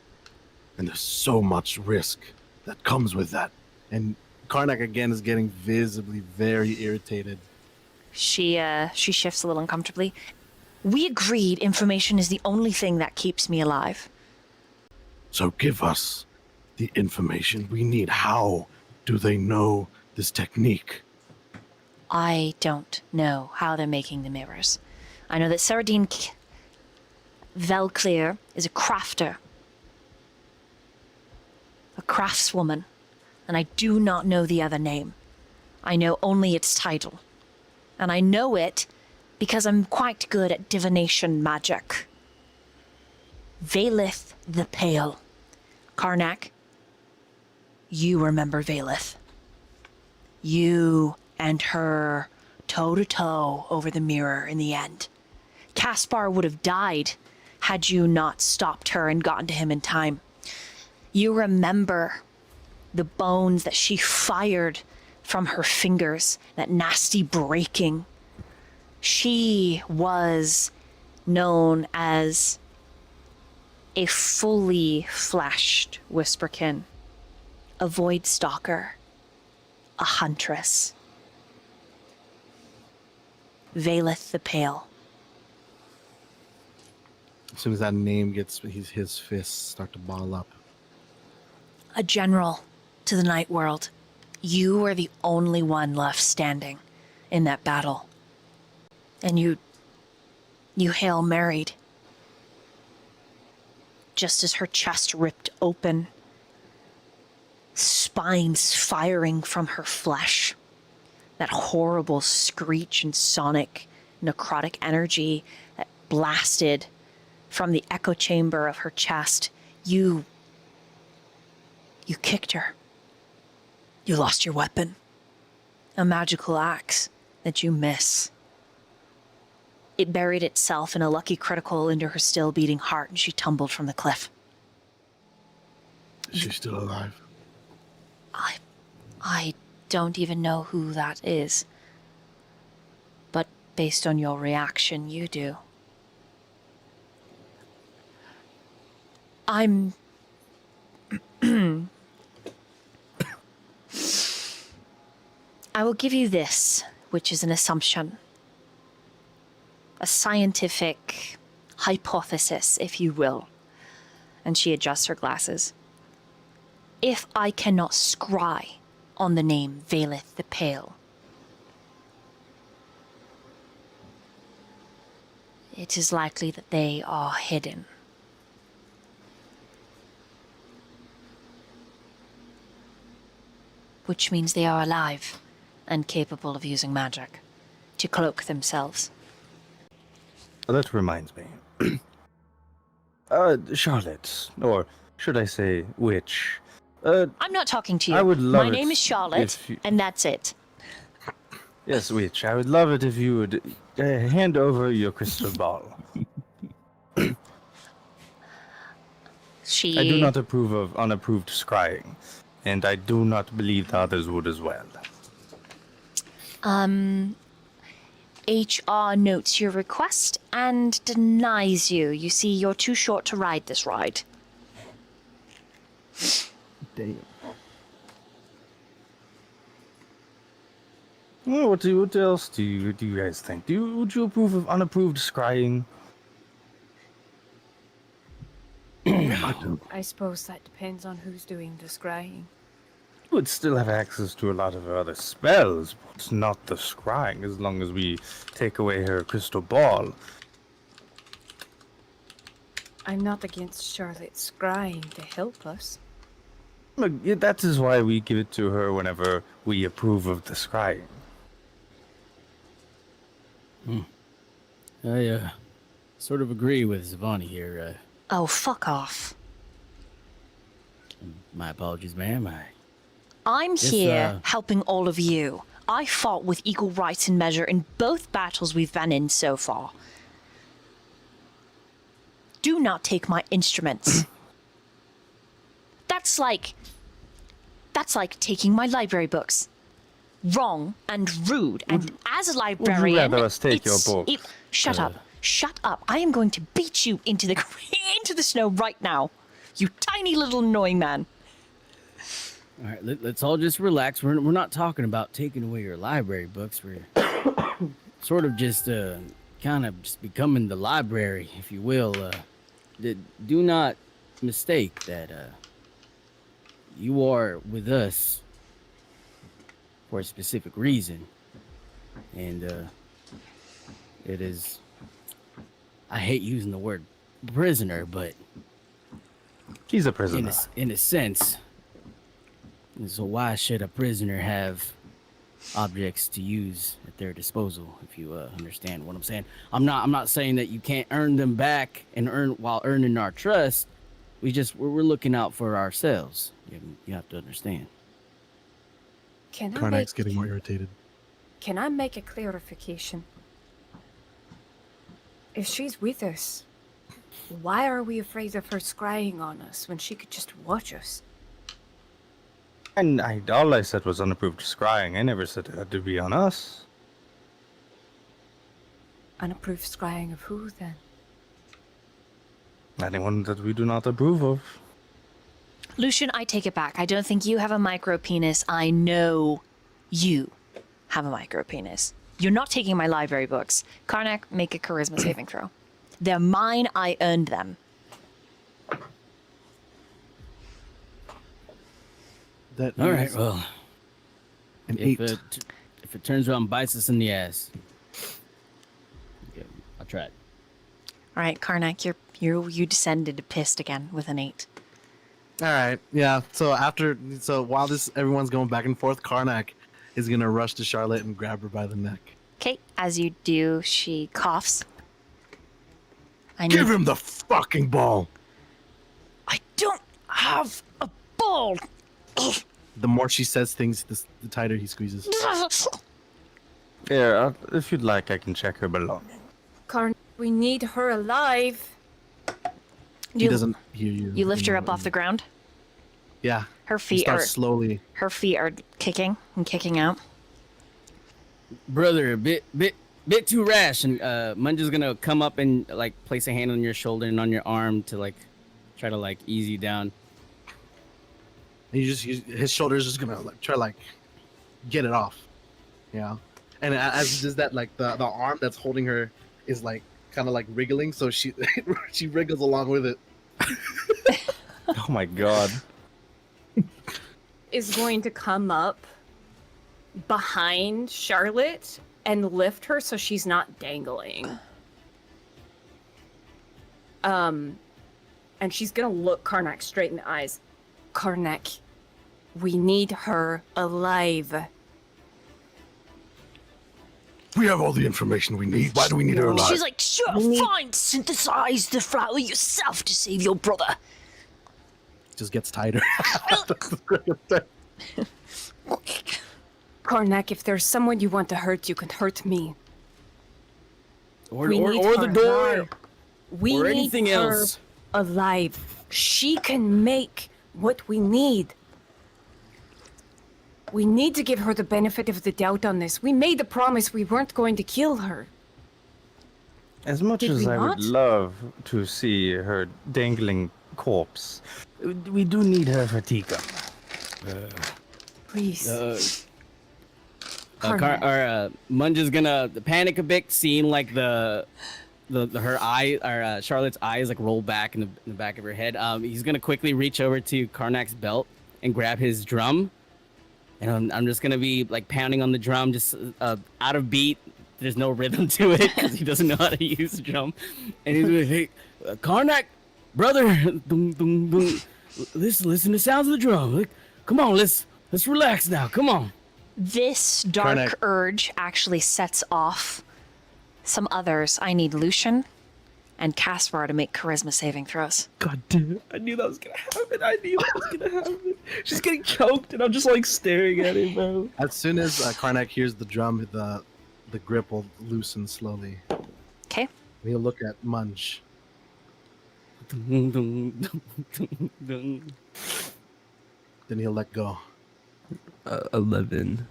And there's so much risk that comes with that. And Karnak again is getting visibly very irritated. She shifts a little uncomfortably. We agreed information is the only thing that keeps me alive. So give us the information we need. How do they know this technique? I don't know how they're making the mirrors. I know that Saradine Velclear is a crafter. A craftswoman. And I do not know the other name. I know only its title. And I know it because I'm quite good at divination magic. Veilith the Pale. Karnak, you remember Veilith. You and her toe-to-toe over the mirror in the end. Kasper would have died had you not stopped her and gotten to him in time. You remember the bones that she fired from her fingers, that nasty breaking. She was known as a fully fleshed whisperkin, a void stalker, a huntress. Veilith the Pale. As soon as that name gets, his fists start to ball up. A general to the night world. You were the only one left standing in that battle. And you Hail Married. Just as her chest ripped open, spines firing from her flesh, that horrible screech and sonic necrotic energy that blasted from the echo chamber of her chest, you kicked her. You lost your weapon. A magical axe that you miss. It buried itself in a lucky critical into her still beating heart, and she tumbled from the cliff. Is she still alive? I don't even know who that is. But based on your reaction, you do. I will give you this, which is an assumption. A scientific hypothesis, if you will. And she adjusts her glasses. If I cannot scry on the name Veilith the Pale, it is likely that they are hidden. Which means they are alive and capable of using magic to cloak themselves. That reminds me. Charlotte, or should I say witch? I'm not talking to you. I would love My it name is Charlotte, if you- and that's it. Yes, witch. I would love it if you would hand over your crystal ball. She... I do not approve of unapproved scrying, and I do not believe the others would as well. HR notes your request and denies you. You see, you're too short to ride this ride. Damn. Well, what else do you guys think? Would you approve of unapproved scrying? I suppose that depends on who's doing the scrying. You would still have access to a lot of her other spells, but not the scrying, as long as we take away her crystal ball. I'm not against Charlotte scrying to help us. Look, that is why we give it to her whenever we approve of the scrying. I sort of agree with Zha'Vani here. Oh, fuck off. My apologies, ma'am. I'm Yes, here helping all of you. I fought with equal rights and measure in both battles we've been in so far. Do not take my instruments. That's like taking my library books. Wrong and rude. And as a librarian, rather us take your book? Shut up. Shut up. I am going to beat you into the snow right now. You tiny little annoying man. All right, let's all just relax. We're not talking about taking away your library books. We're sort of just kind of just becoming the library, if you will. Do not mistake that you are with us for a specific reason, and it is. I hate using the word prisoner, but He's a prisoner. in a sense. So why should a prisoner have objects to use at their disposal? If you understand what I'm saying, I'm not saying that you can't earn them back and while earning our trust. We're looking out for ourselves. You have to understand. Karnak's getting more irritated. Can I make a clarification? If she's with us, why are we afraid of her scrying on us when she could just watch us? And all I said was unapproved scrying. I never said it had to be on us. Unapproved scrying of who, then? Anyone that we do not approve of. Lucian, I take it back. I don't think you have a micro penis. I know you have a micro penis. You're not taking my library books. Karnak, make a charisma saving throw. They're mine. I earned them. That All right, is well, an if 8. if it turns around and bites us in the ass, okay, I'll try it. All right, Karnak, you descended pissed again with an 8. All right, yeah. So while everyone's going back and forth, Karnak is gonna rush to Charlotte and grab her by the neck. Okay, as you do, she coughs. Give him the fucking ball. I don't have a ball. The more she says things, the tighter he squeezes. Here, if you'd like, I can check her belongings. Karn, we need her alive. He doesn't hear you. You lift her up off the ground. Yeah. Her He feet are starts slowly. her feet are kicking and kicking out. Brother, a bit too rash, and Munge's gonna come up and like place a hand on your shoulder and on your arm to like try to like ease you down. And his shoulder's just gonna try to get it off. Yeah. And as he does that, like the arm that's holding her is like kind of like wriggling, so she she wriggles along with it. Oh my god. Is going to come up behind Charlotte and lift her so she's not dangling. And she's gonna look Karnak straight in the eyes. Karnak, we need her alive. We have all the information we need. Why do we need her alive? She's like, sure, fine, synthesize the flower yourself to save your brother. Just gets tighter. Karnak, if there's someone you want to hurt, you can hurt me. Or We need the her door. alive. We or need anything her else. alive. She can make what we need. We need to give her the benefit of the doubt on this. We made the promise we weren't going to kill her. As much Did as we I not? would love to see her dangling corpse, we do need her for Tika. Please. Munge's gonna panic a bit, seeing like her eye, or Charlotte's eyes like roll back in the back of her head. He's gonna quickly reach over to Karnak's belt and grab his drum, and I'm just gonna be like pounding on the drum, just out of beat. There's no rhythm to it because he doesn't know how to use the drum, and he's like, "Hey, Karnak, brother, dum, dum, dum. Listen to the sounds of the drum. Like, come on, let's relax now. Come on." This dark Karnak. urge actually sets off some others. I need Lucian and Kasper to make charisma saving throws. God damn it. I knew that was gonna happen. She's getting choked and I'm just like staring at it, bro. As soon as Karnak hears the drum, the grip will loosen slowly. Okay. And he'll look at Munge. Then he'll let go. 11.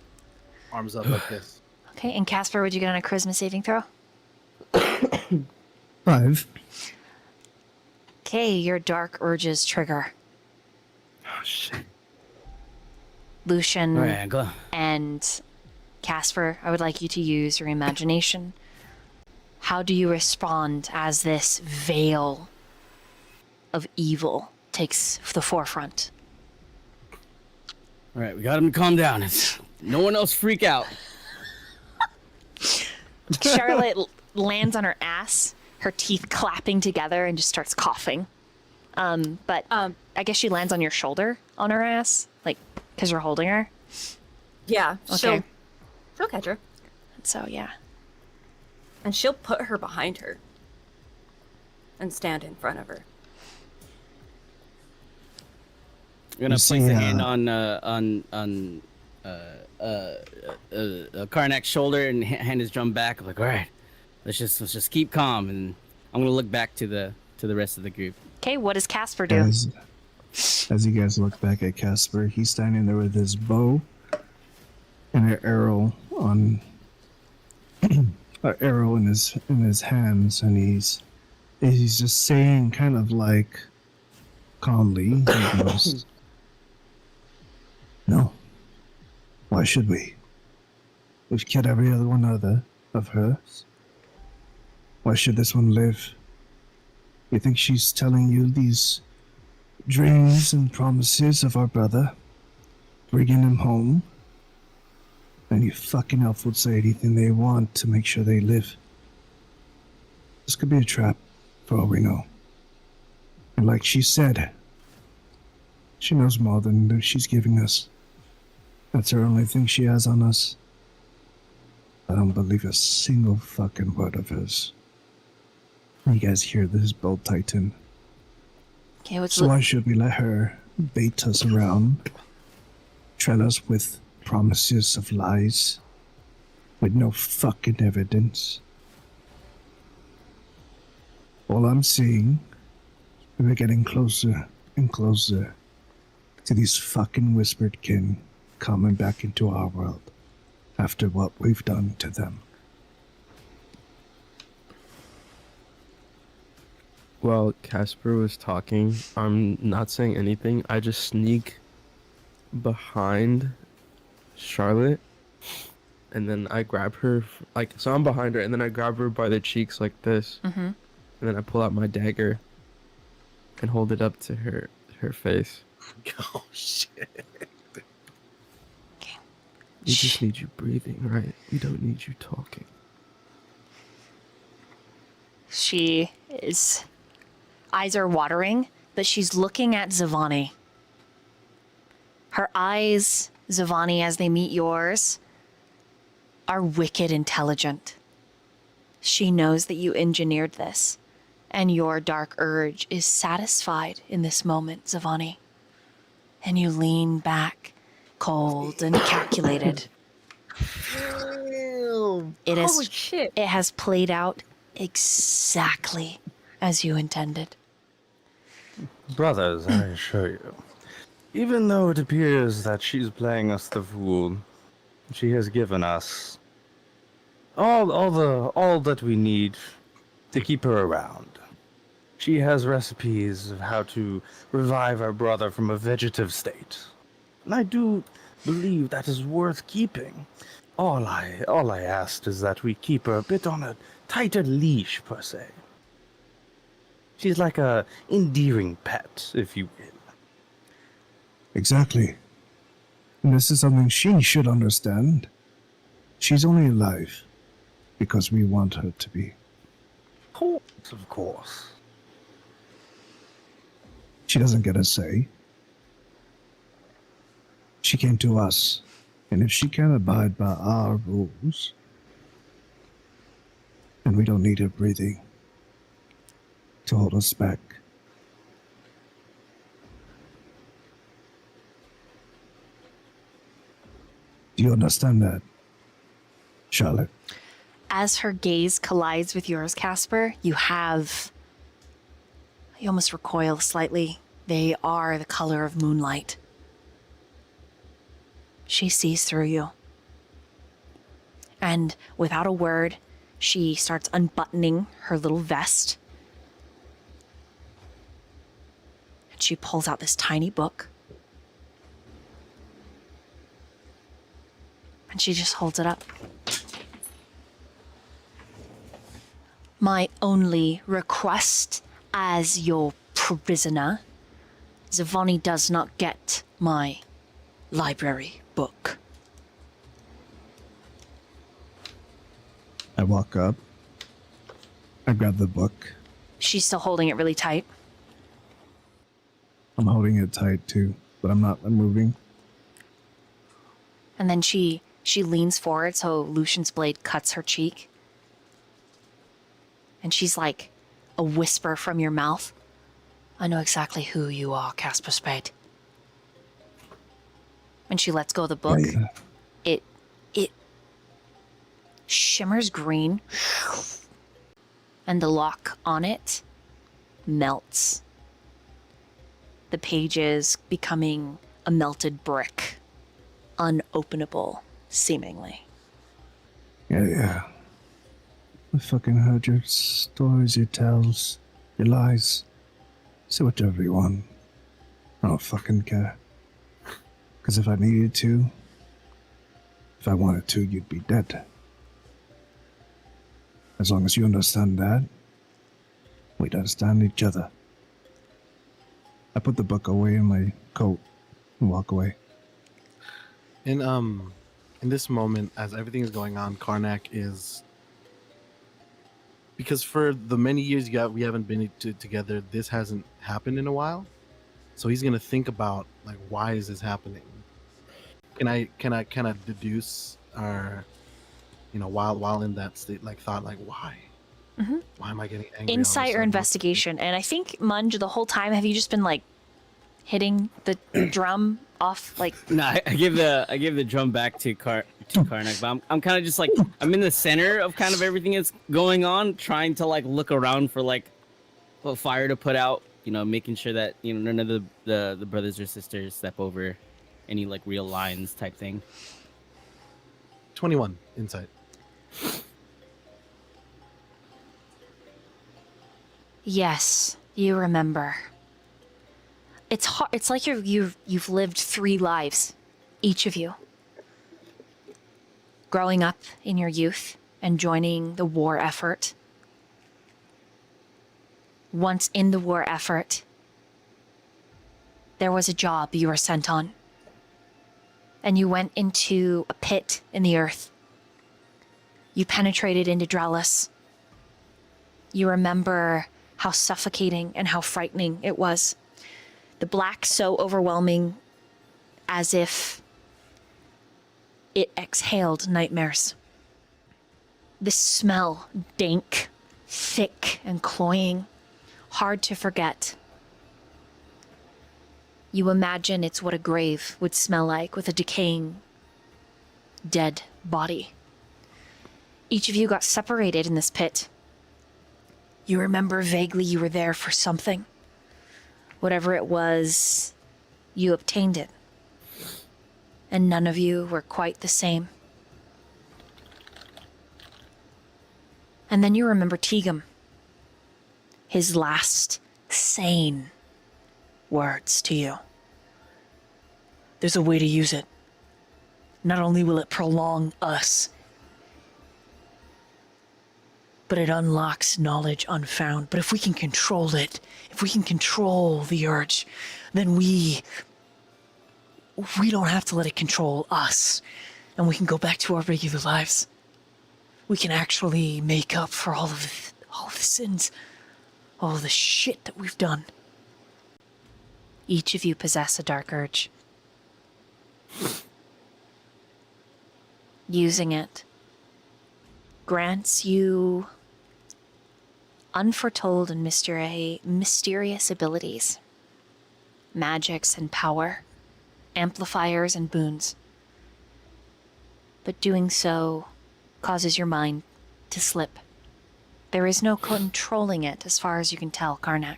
Arms up like this. Okay, and Kasper, would you get on a charisma saving throw? 5. Okay, your dark urges trigger. Oh, shit. Lucian All right, go. and Kasper, I would like you to use your imagination. How do you respond as this veil of evil takes the forefront? All right, we got him to calm down. It's no one else freak out. Charlotte lands on her ass, her teeth clapping together, and just starts coughing. But I guess she lands on your shoulder on her ass, like, because you're holding her. Yeah. Okay. She'll catch her. So, yeah. And she'll put her behind her. And stand in front of her. I'm gonna You see, place a hand on Karnak's shoulder and hand his drum back. I'm like, all right, let's just keep calm, and I'm gonna look back to the rest of the group. Okay, what does Kasper do? As you guys look back at Kasper, he's standing there with his bow and an arrow on an arrow in his hands, and he's just saying, kind of like calmly, he goes, "No, why should we? We've killed every other one of hers. Why should this one live? You think she's telling you these dreams and promises of our brother, bringing him home? And you fucking elf would say anything they want to make sure they live. This could be a trap, for all we know. And like she said, she knows more than she's giving us. That's her only thing she has on us. I don't believe a single fucking word of hers. You guys hear this, Bold Titan? Okay, what's So why should we let her bait us around, trail us with promises of lies, with no fucking evidence? All I'm seeing, we're getting closer and closer to these fucking whispered kin coming back into our world after what we've done to them. While Kasper was talking, I'm not saying anything. I just sneak behind Charlotte, and then I grab her, so I'm behind her, and then I grab her by the cheeks like this, and then I pull out my dagger and hold it up to her face. Oh, shit. We just need you breathing, right? We don't need you talking. She is... Eyes are watering, but she's looking at Zha'Vani. Her eyes, Zha'Vani, as they meet yours, are wicked intelligent. She knows that you engineered this, and your dark urge is satisfied in this moment, Zha'Vani. And you lean back, cold and calculated. Holy shit. It has played out exactly as you intended. Brothers, I assure you, even though it appears that she's playing us the fool, she has given us all that we need to keep her around. She has recipes of how to revive our brother from a vegetative state, and I do believe that is worth keeping. All I asked is that we keep her a bit on a tighter leash, per se. She's like a endearing pet, if you will. Exactly. And this is something she should understand. She's only alive because we want her to be. Of course. She doesn't get a say. She came to us, and if she can't abide by our rules, then we don't need her breathing to hold us back. Do you understand that, Charlotte? As her gaze collides with yours, Kasper, you almost recoil slightly. They are the color of moonlight. She sees through you. And without a word, she starts unbuttoning her little vest. And she pulls out this tiny book. And she just holds it up. My only request as your prisoner, Zha'Vani does not get my library book. I walk up. I grab the book. She's still holding it really tight. I'm holding it tight too, but I'm moving. And then she leans forward so Lucian's blade cuts her cheek. And she's like a whisper from your mouth. I know exactly who you are, Kasper Spade. And she lets go of the book. Right. It shimmers green. And the lock on it melts. The pages becoming a melted brick. Unopenable, seemingly. Yeah. I fucking heard your stories, your tales, your lies. Say whatever you want. I don't fucking care. Because if I needed to, if I wanted to, you'd be dead. As long as you understand that, we'd understand each other. I put the book away in my coat and walk away. In this moment, as everything is going on, Karnak is, because for the many years we haven't been together, this hasn't happened in a while. So he's gonna think about like, why is this happening? Can I deduce, or while in that state, like thought, like why? Mm-hmm. Why am I getting angry? all of a Insight or sudden? investigation. And I think, Munge, the whole time, have you just been like hitting the drum off? Like, No, I give the drum back to Karnak, but I'm kind of just like, I'm in the center of kind of everything that's going on, trying to like look around for like a fire to put out, making sure that none of the brothers or sisters step over any like real lines type thing. 21 insight. yes, you remember. It's hard. It's like you've lived 3 lives, each of you. Growing up in your youth and joining the war effort. Once in the war effort, there was a job you were sent on. And you went into a pit in the earth. You penetrated into Drellis. You remember how suffocating and how frightening it was. The black so overwhelming as if it exhaled nightmares. The smell, dank, thick and cloying, hard to forget. You imagine it's what a grave would smell like with a decaying, dead body. Each of you got separated in this pit. You remember vaguely you were there for something. Whatever it was, you obtained it. And none of you were quite the same. And then you remember Teagum. His last sane words to you. There's a way to use it. Not only will it prolong us, but it unlocks knowledge unfound. But if we can control it, if we can control the urge, then we don't have to let it control us. And we can go back to our regular lives. We can actually make up for all of the sins, all of the shit that we've done. Each of you possess a dark urge. Using it grants you unforetold and mysterious abilities, magics and power, amplifiers and boons. But doing so causes your mind to slip. There is no controlling it as far as you can tell, Karnak.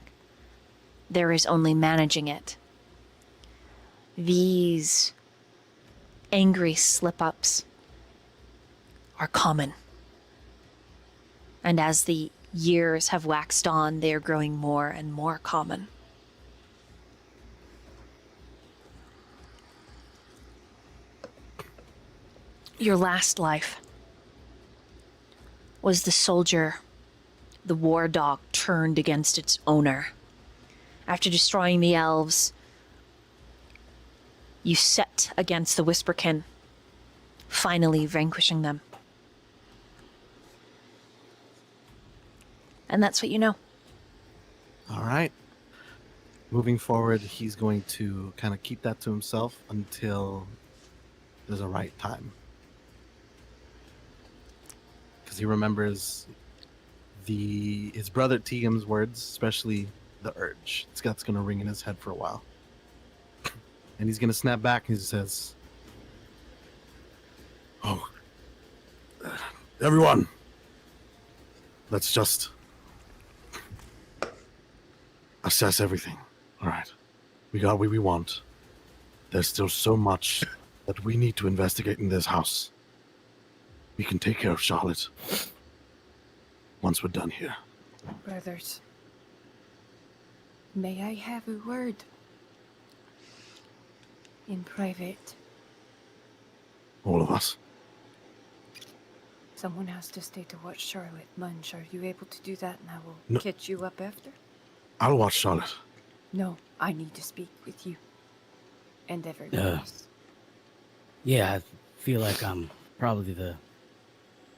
There is only managing it. These angry slip-ups are common. And as the years have waxed on, they are growing more and more common. Your last life was the soldier, the war dog turned against its owner. After destroying the elves, you set against the Whisperkin, finally vanquishing them. And that's what you know. All right. Moving forward, he's going to kind of keep that to himself until there's a right time. Because he remembers his brother Tegan's words, especially the urge. That's going to ring in his head for a while. And he's going to snap back and he says, Oh, everyone, let's just assess everything. All right, we got what we want. There's still so much that we need to investigate in this house. We can take care of Charlotte once we're done here. Brothers, may I have a word? In private. All of us. Someone has to stay to watch Charlotte. Munge, are you able to do that? And I will No. catch you up after? I'll watch Charlotte. No, I need to speak with you. And everyone else. Yeah, I feel like I'm probably the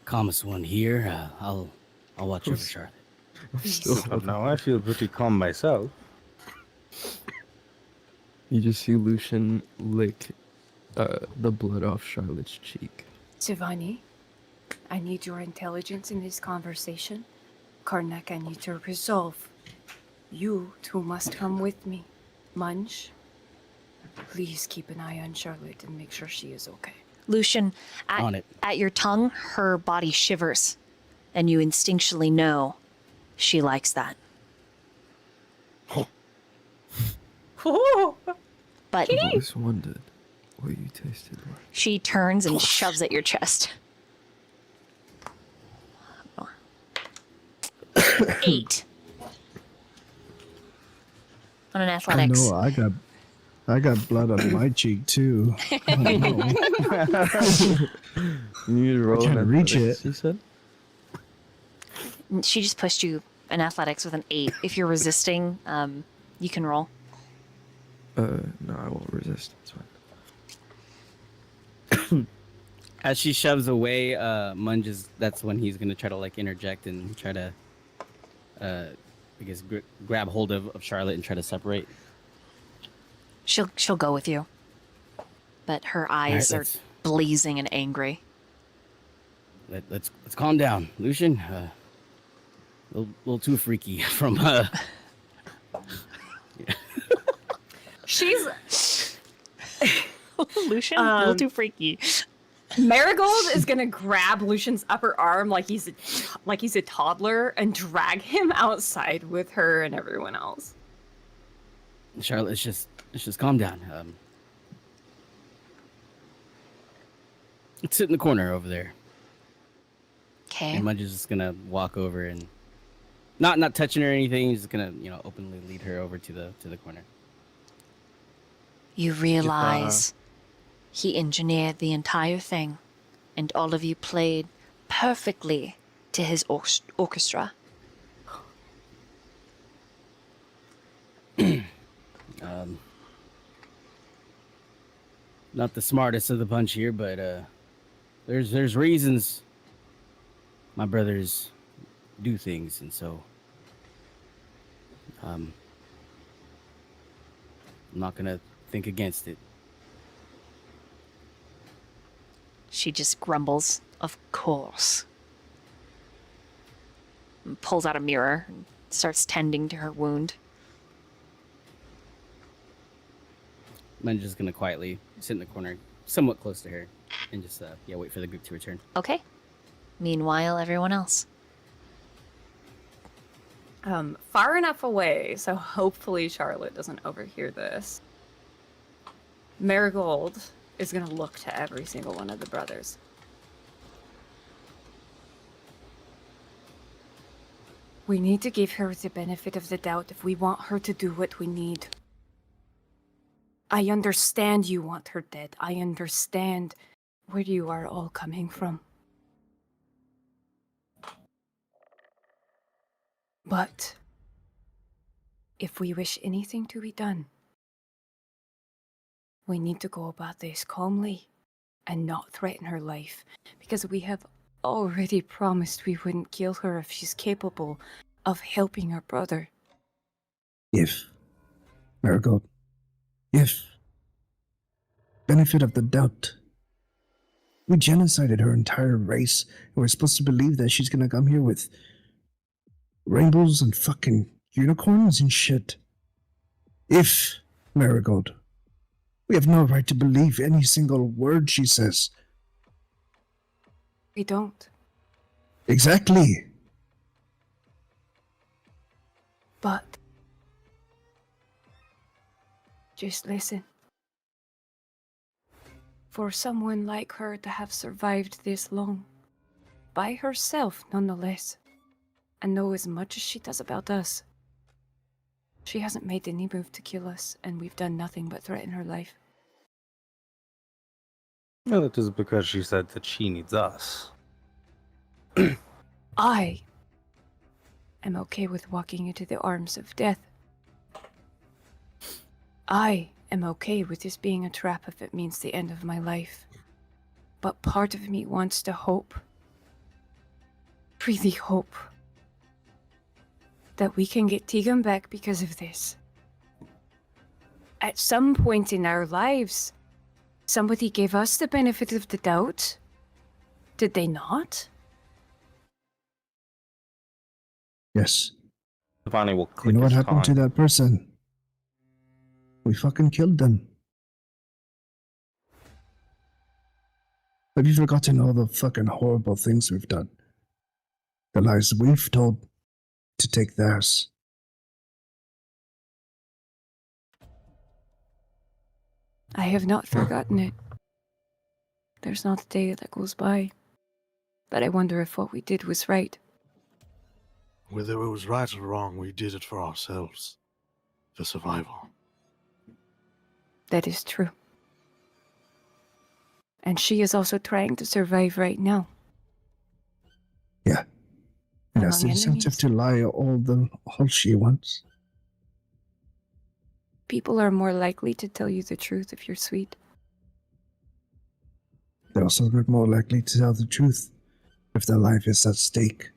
calmest one here. I'll watch over Charlotte. No, I feel pretty calm myself. You just see Lucian lick the blood off Charlotte's cheek. Zha'Vani, I need your intelligence in this conversation. Karnak, I need to resolve. You two must come with me. Munge, please keep an eye on Charlotte and make sure she is okay. Lucian, On it. at your tongue, her body shivers, and you instinctually know she likes that. But I've always wondered what you tasted like. she turns and shoves at your chest. 8 on an I athletics. know I got blood on my cheek too. I don't know. You need to roll can't an reach athletics, it. you said? She just pushed you an athletics with an 8. If you're resisting, you can roll. No, I won't resist. It's fine. As she shoves away, Munge that's when he's gonna try to like interject and try to, I guess, grab hold of Charlotte and try to separate. She'll go with you, but her eyes are let's- blazing and angry. Let's calm down, Lucian. Little too freaky from She's... Lucian, a little too freaky. Marigold is gonna grab Lucian's upper arm like he's a toddler and drag him outside with her and everyone else. Charlotte. Let's just calm down. Let's sit in the corner over there. Okay. And Munge is just gonna walk over and not touching her or anything. He's just gonna openly lead her over to the corner. You realize he engineered the entire thing, and all of you played perfectly to his orchestra. Not the smartest of the bunch here, but there's reasons my brothers do things, and so I'm not gonna think against it. She just grumbles, "Of course." And pulls out a mirror and starts tending to her wound. I'm just gonna quietly sit in the corner, somewhat close to her, and just wait for the group to return. Okay. Meanwhile, everyone else. Far enough away, so hopefully Charlotte doesn't overhear this. Marigold is gonna look to every single one of the brothers. We need to give her the benefit of the doubt if we want her to do what we need. I understand you want her dead. I understand where you are all coming from. But if we wish anything to be done, we need to go about this calmly and not threaten her life, because we have already promised we wouldn't kill her if she's capable of helping her brother. If, Marigold, if, benefit of the doubt, we genocided her entire race, and we're supposed to believe that she's gonna come here with rainbows and fucking unicorns and shit. If, Marigold, we have no right to believe any single word she says. We don't. Exactly. But just listen. For someone like her to have survived this long, by herself nonetheless, and know as much as she does about us, she hasn't made any move to kill us, and we've done nothing but threaten her life. Well, that is because she said that she needs us. I am okay with walking into the arms of death. I am okay with this being a trap if it means the end of my life. But part of me wants to hope, really hope, that we can get Tegan back because of this. At some point in our lives, somebody gave us the benefit of the doubt. Did they not? Yes. Zha'Vani will You click know what his happened to tongue. that person? We fucking killed them. Have you forgotten all the fucking horrible things we've done? The lies we've told to take theirs. I have not forgotten it. There's not a day that goes by. But I wonder if what we did was right. Whether it was right or wrong, we did it for ourselves. For survival. That is true. And she is also trying to survive right now. Yeah. And that's the Among incentive enemies. to lie all she wants. People are more likely to tell you the truth if you're sweet. They're also more likely to tell the truth if their life is at stake.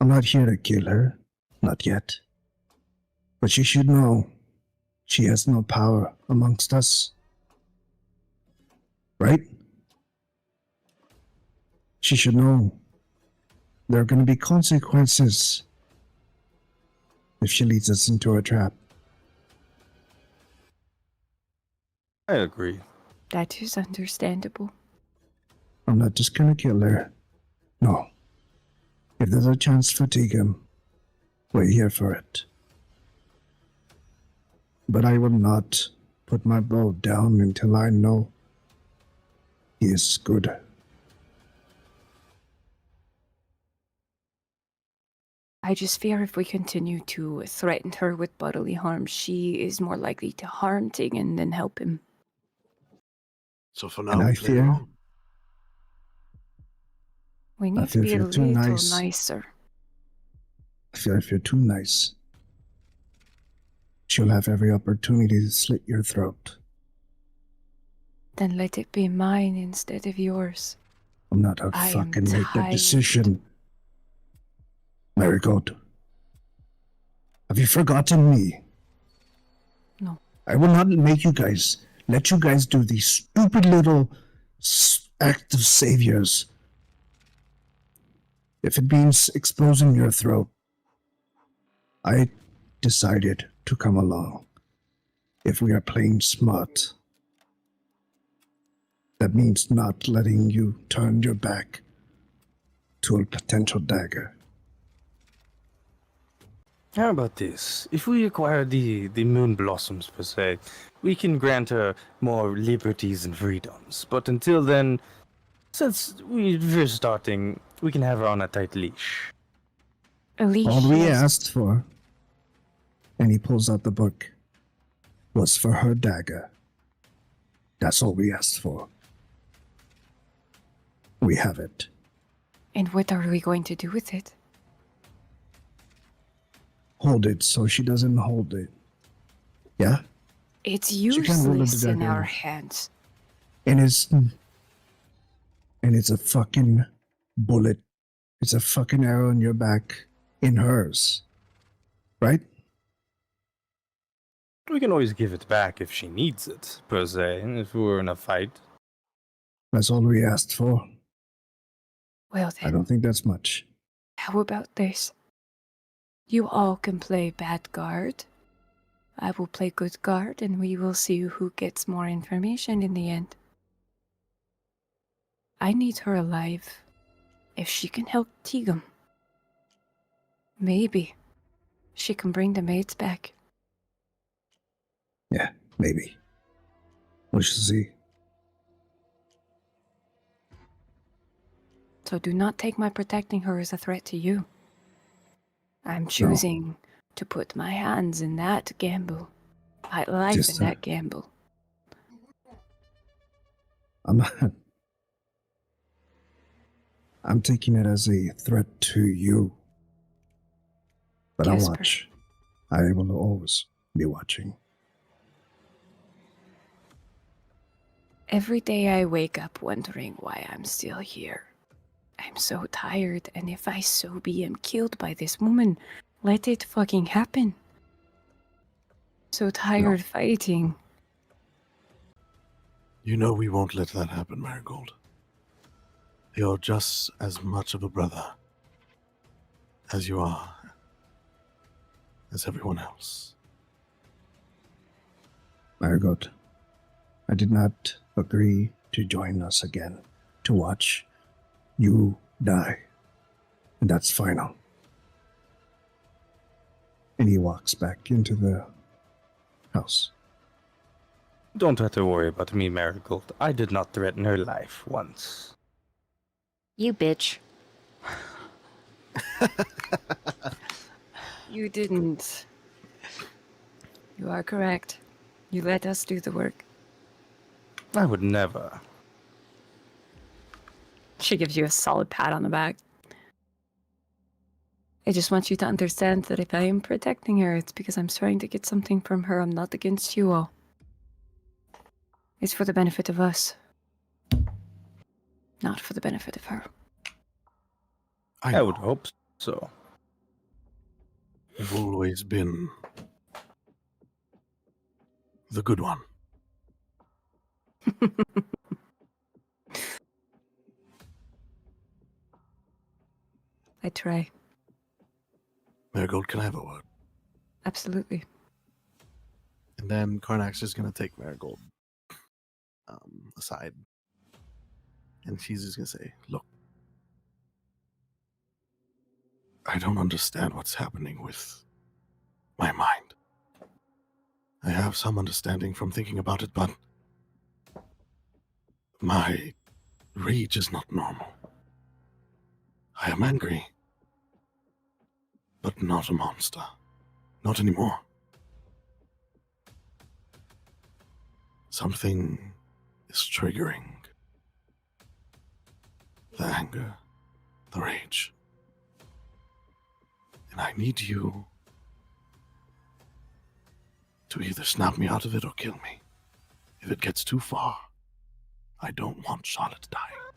I'm not here to kill her. Not yet. But she should know she has no power amongst us. Right? She should know there are going to be consequences if she leads us into a trap. I agree. That is understandable. I'm not just going to kill her. No. If there's a chance for Tegan, we're here for it. But I will not put my bow down until I know he is good. I just fear if we continue to threaten her with bodily harm, she is more likely to harm Tegan than help him. So for now, And I we play fear- along. We I need to feel be if a you're too little nice- nicer. I feel if you're too nice, she'll have every opportunity to slit your throat. Then let it be mine instead of yours. I'm not a I am fucking make that tired. decision. Marigold. Have you forgotten me? No. I will not let you guys do these stupid little acts of saviors. If it means exposing your throat, I decided to come along. If we are playing smart, that means not letting you turn your back to a potential dagger. How about this? If we acquire the moon blossoms per se, we can grant her more liberties and freedoms. But until then, since we're starting, we can have her on a tight leash. At least All she we has- asked for, and he pulls out the book, was for her dagger. That's all we asked for. We have it. And what are we going to do with it? Hold it so she doesn't hold it. Yeah? It's can't hold it useless in our together. hands. And it's a fucking bullet. It's a fucking arrow in your back in hers. Right? We can always give it back if she needs it, per se, if we're in a fight. That's all we asked for. Well I then, don't think that's much. how about this? You all can play bad guard. I will play good guard, and we will see who gets more information in the end. I need her alive. If she can help Tigum, maybe she can bring the maids back. Yeah, maybe. We shall see. So do not take my protecting her as a threat to you. I'm choosing to put my hands in that gamble. My life Just, in that gamble. I'm not. I'm taking it as a threat to you. But I'll Kasper. watch. I will always be watching. Every day I wake up wondering why I'm still here. I'm so tired, and if I so be am killed by this woman, let it fucking happen. So tired fighting. You know we won't let that happen, Marigold. You're just as much of a brother as you are as everyone else. Marigold, I did not agree to join us again to watch you die. And that's final. And he walks back into the house. Don't have to worry about me, Marigold. I did not threaten her life once. You bitch. You didn't. You are correct. You let us do the work. I would never. She gives you a solid pat on the back. I just want you to understand that if I am protecting her, it's because I'm trying to get something from her. I'm not against you all. It's for the benefit of us. Not for the benefit of her. I would hope so. You've always been the good one. I try. Marigold, can I have a word? Absolutely. And then Karnak's just gonna take Marigold aside, and she's just gonna say, "Look, I don't understand what's happening with my mind. I have some understanding from thinking about it, but my rage is not normal. I am angry, but not a monster. Not anymore. Something is triggering the anger, the rage. And I need you to either snap me out of it or kill me. If it gets too far, I don't want Charlotte dying.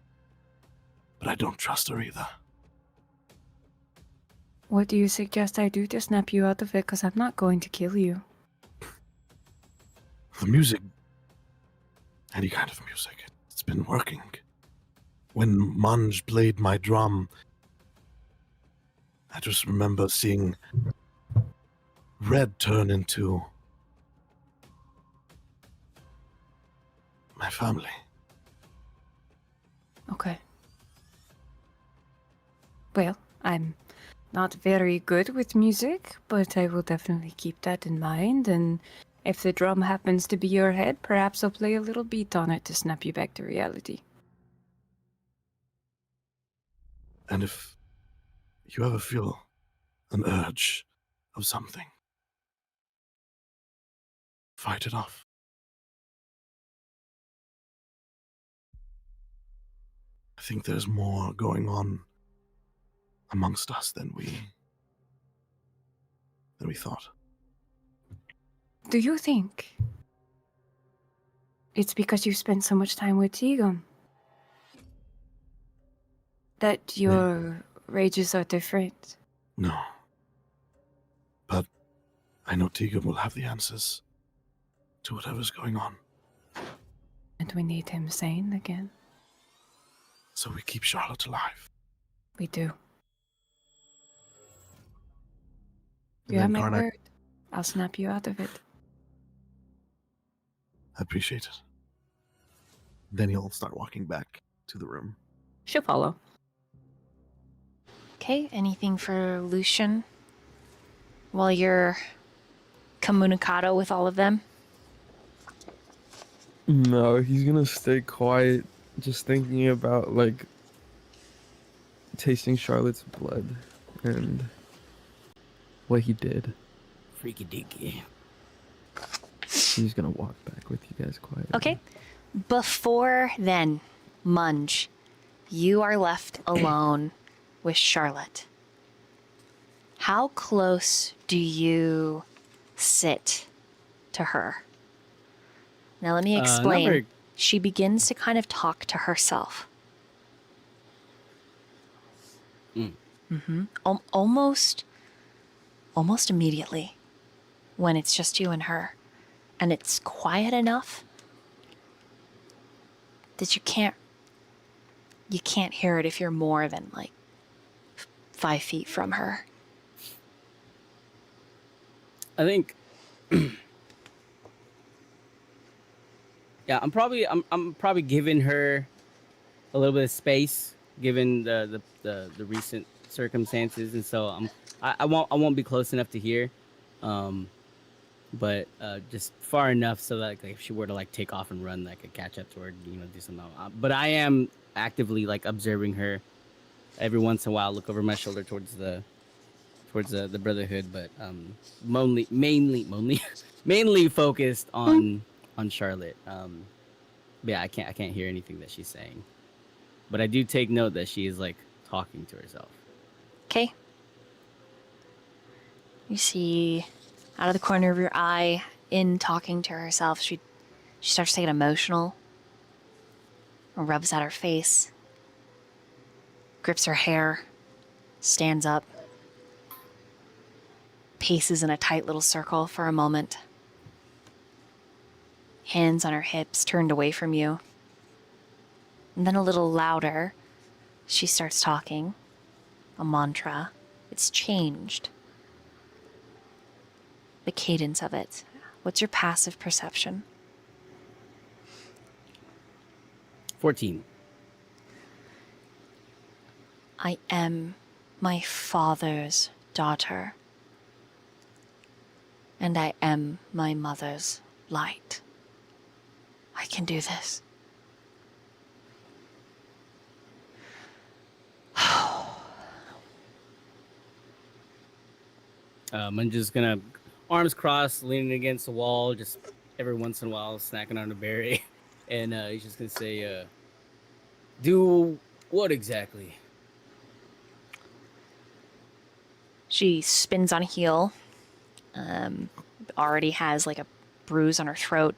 But I don't trust her either. What do you suggest I do to snap you out of it? Because I'm not going to kill you. The music, any kind of music, it's been working. When Munge played my drum, I just remember seeing red turn into my family. Okay. Well, I'm not very good with music, but I will definitely keep that in mind, and if the drum happens to be your head, perhaps I'll play a little beat on it to snap you back to reality. And if you ever feel an urge of something, fight it off. I think there's more going on amongst us than we thought. Do you think it's because you spent so much time with Tegan that your rages are different? No. But I know Tegan will have the answers to whatever's going on. And we need him sane again. So we keep Charlotte alive. We do. And You have then my Karnak- word. I'll snap you out of it. I appreciate it. Then he'll start walking back to the room. She'll follow. Okay, anything for Lucian while you're communicado with all of them? No, he's gonna stay quiet, just thinking about, like, tasting Charlotte's blood and what he did. Freaky deaky. He's gonna walk back with you guys quietly. Okay. Before then, Munge, you are left alone with Charlotte. How close do you sit to her? Now let me explain. Not very- She begins to kind of talk to herself. Almost immediately when it's just you and her. And it's quiet enough that you can't hear it if you're more than like 5 feet from her. I think. Yeah, I'm probably giving her a little bit of space, given the recent circumstances, and so I won't be close enough to hear, but just far enough so that like if she were to like take off and run, I could catch up to her, do something. But I am actively like observing her every once in a while, look over my shoulder towards the Brotherhood, but mainly focused on Charlotte. But yeah, I can't hear anything that she's saying, but I do take note that she is like talking to herself. Okay. You see out of the corner of your eye, in talking to herself, she starts to get emotional, rubs at her face, grips her hair, stands up, paces in a tight little circle for a moment, hands on her hips, turned away from you. And then a little louder, she starts talking, a mantra. It's changed. The cadence of it. What's your passive perception? 14. I am my father's daughter, and I am my mother's light. I can do this. I'm just gonna arms crossed, leaning against the wall, just every once in a while snacking on a berry, and he's just gonna say, "Do what exactly?" She spins on a heel. Already has like a bruise on her throat.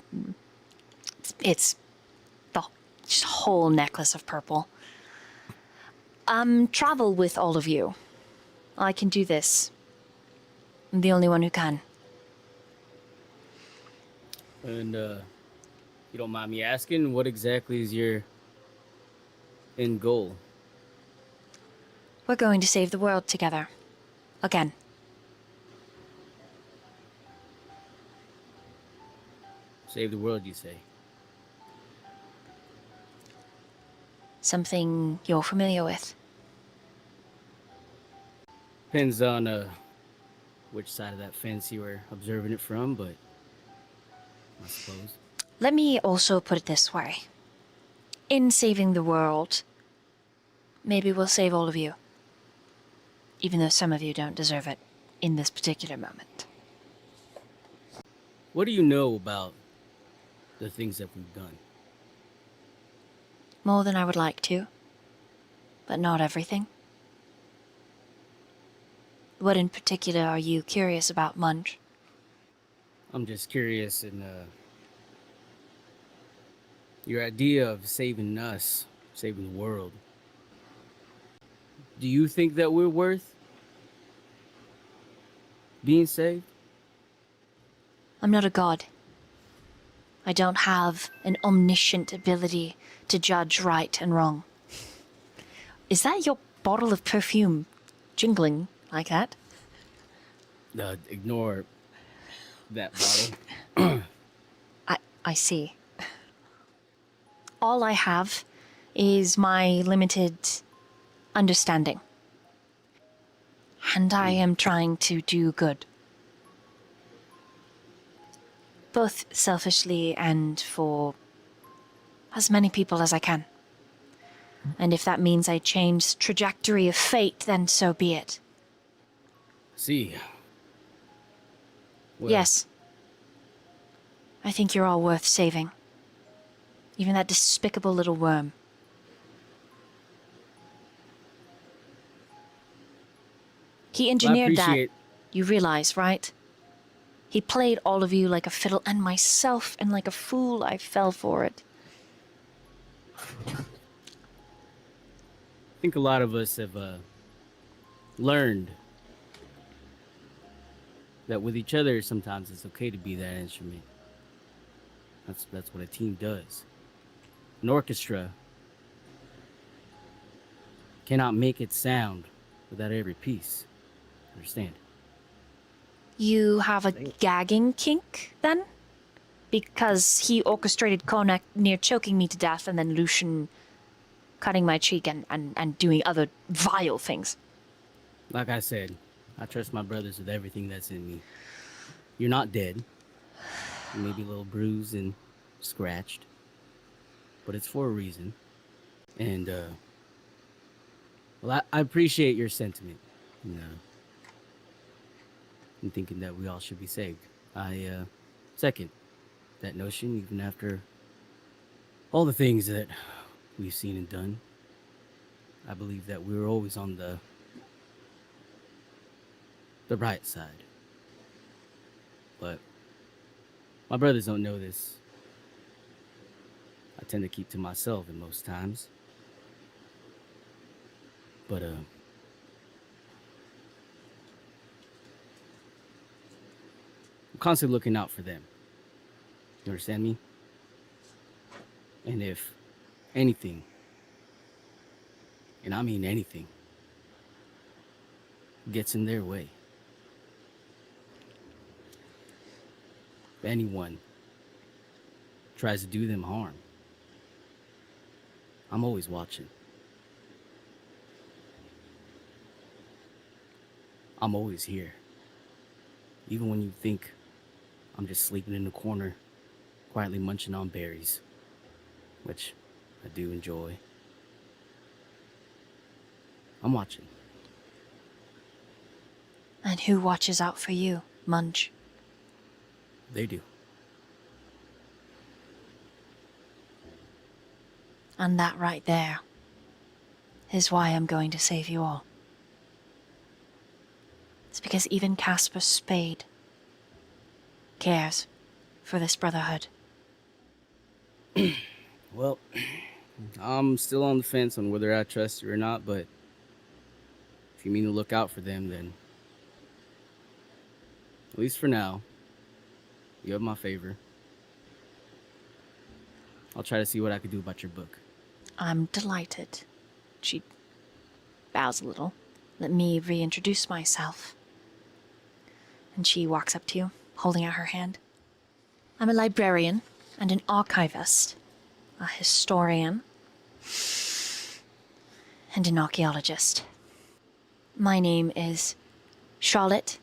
It's the just whole necklace of purple. Travel with all of you. I can do this. I'm the only one who can. And you don't mind me asking, what exactly is your end goal? We're going to save the world together. Again. Save the world, you say? Something you're familiar with. Depends on which side of that fence you were observing it from, but I suppose. Let me also put it this way. In saving the world, maybe we'll save all of you. Even though some of you don't deserve it in this particular moment. What do you know about the things that we've done? More than I would like to. but not everything. What in particular are you curious about, Munge? I'm just curious in your idea of saving us, saving the world. Do you think that we're worth being saved? I'm not a god. I don't have an omniscient ability to judge right and wrong. Is that your bottle of perfume jingling like that? Ignore that bottle. I see. All I have is my limited understanding. And I am trying to do good. Both selfishly and for as many people as I can. And if that means I change trajectory of fate, then so be it. See. Well, Yes. I think you're all worth saving. Even that despicable little worm. He engineered that, appreciate- you realize, right? He played all of you like a fiddle, and myself, and like a fool, I fell for it. I think a lot of us have learned that with each other, sometimes it's okay to be that instrument. That's what a team does. An orchestra cannot make it sound without every piece. Understand? You have a gagging kink, then? Because he orchestrated Karnak near choking me to death, and then Lucian cutting my cheek and doing other vile things. Like I said, I trust my brothers with everything that's in me. You're not dead. You may be a little bruised and scratched, but it's for a reason. And, well, I appreciate your sentiment. You know, in thinking that we all should be saved. I second that notion, even after all the things that we've seen and done. I believe that we were always on the right side. But my brothers don't know this. I tend to keep to myself in most times. But I'm constantly looking out for them. You understand me? And if anything, and I mean anything, gets in their way, if anyone tries to do them harm, I'm always watching. I'm always here. Even when you think I'm just sleeping in the corner, quietly munching on berries, which I do enjoy. I'm watching. And who watches out for you, Munge? They do. And that right there is why I'm going to save you all. It's because even Kasper Spade cares for this Brotherhood. Well, I'm still on the fence on whether I trust you or not, but if you mean to look out for them, then at least for now, you have my favor. I'll try to see what I can do about your book. I'm delighted. She bows a little. Let me reintroduce myself. And she walks up to you, holding out her hand. I'm a librarian and an archivist, a historian, and an archaeologist. My name is Charlotte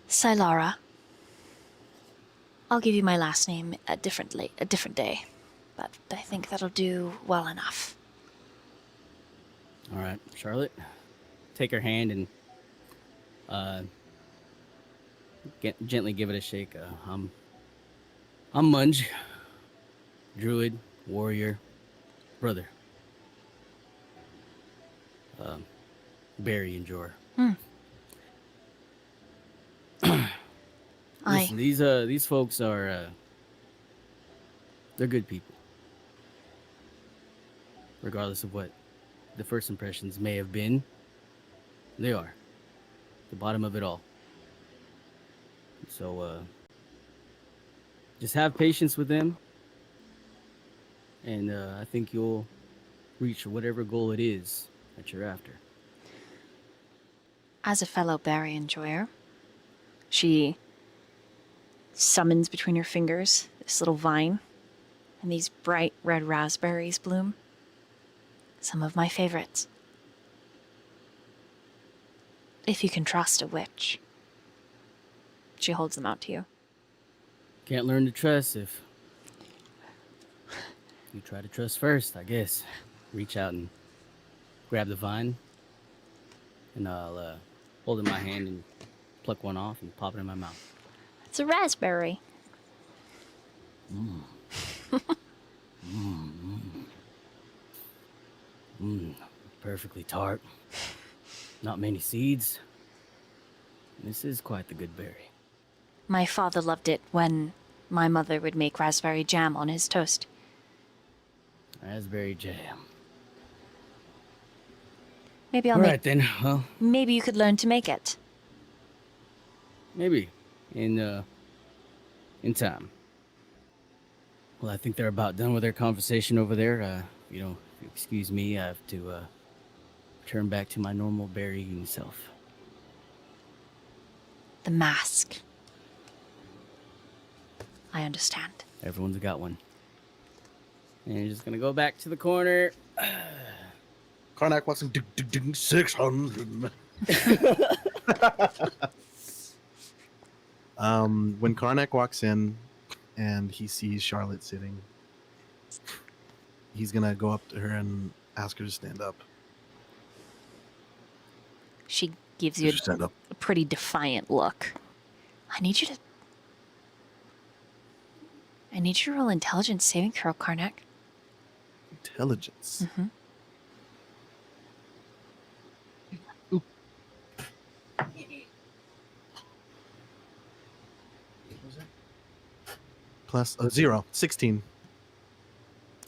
Silara. I'll give you my last name a different day, but I think that'll do well enough. All right, Charlotte, take her hand and gently give it a shake. I'm Munge, druid, warrior, brother. berry enjoyer. I Listen, these folks are they're good people. Regardless of what the first impressions may have been, they are the bottom of it all. So just have patience with them, and I think you'll reach whatever goal it is that you're after. as a fellow berry enjoyer, she summons between her fingers this little vine, and these bright red raspberries bloom. Some of my favorites. If you can trust a witch. She holds them out to you. Can't learn to trust if you try to trust first, I guess. Reach out and grab the vine, and I'll hold it in my hand and pluck one off and pop it in my mouth. It's a raspberry. Perfectly tart. Not many seeds. This is quite the good berry. My father loved it when my mother would make raspberry jam on his toast. Raspberry jam. Maybe I'll All make. right then. Well, Maybe you could learn to make it. maybe in time. Well, I think they're about done with their conversation over there. You know, excuse me, I have to turn back to my normal berrying self. The mask. I understand. Everyone's got one. And you're just gonna go back to the corner. Karnak walks in, 600. When Karnak walks in and he sees Charlotte sitting, he's gonna go up to her and ask her to stand up. She gives you Just stand up. a pretty defiant look. I need you to roll intelligence saving throw, Karnak. Intelligence. Mm-hmm. Plus 0. 16.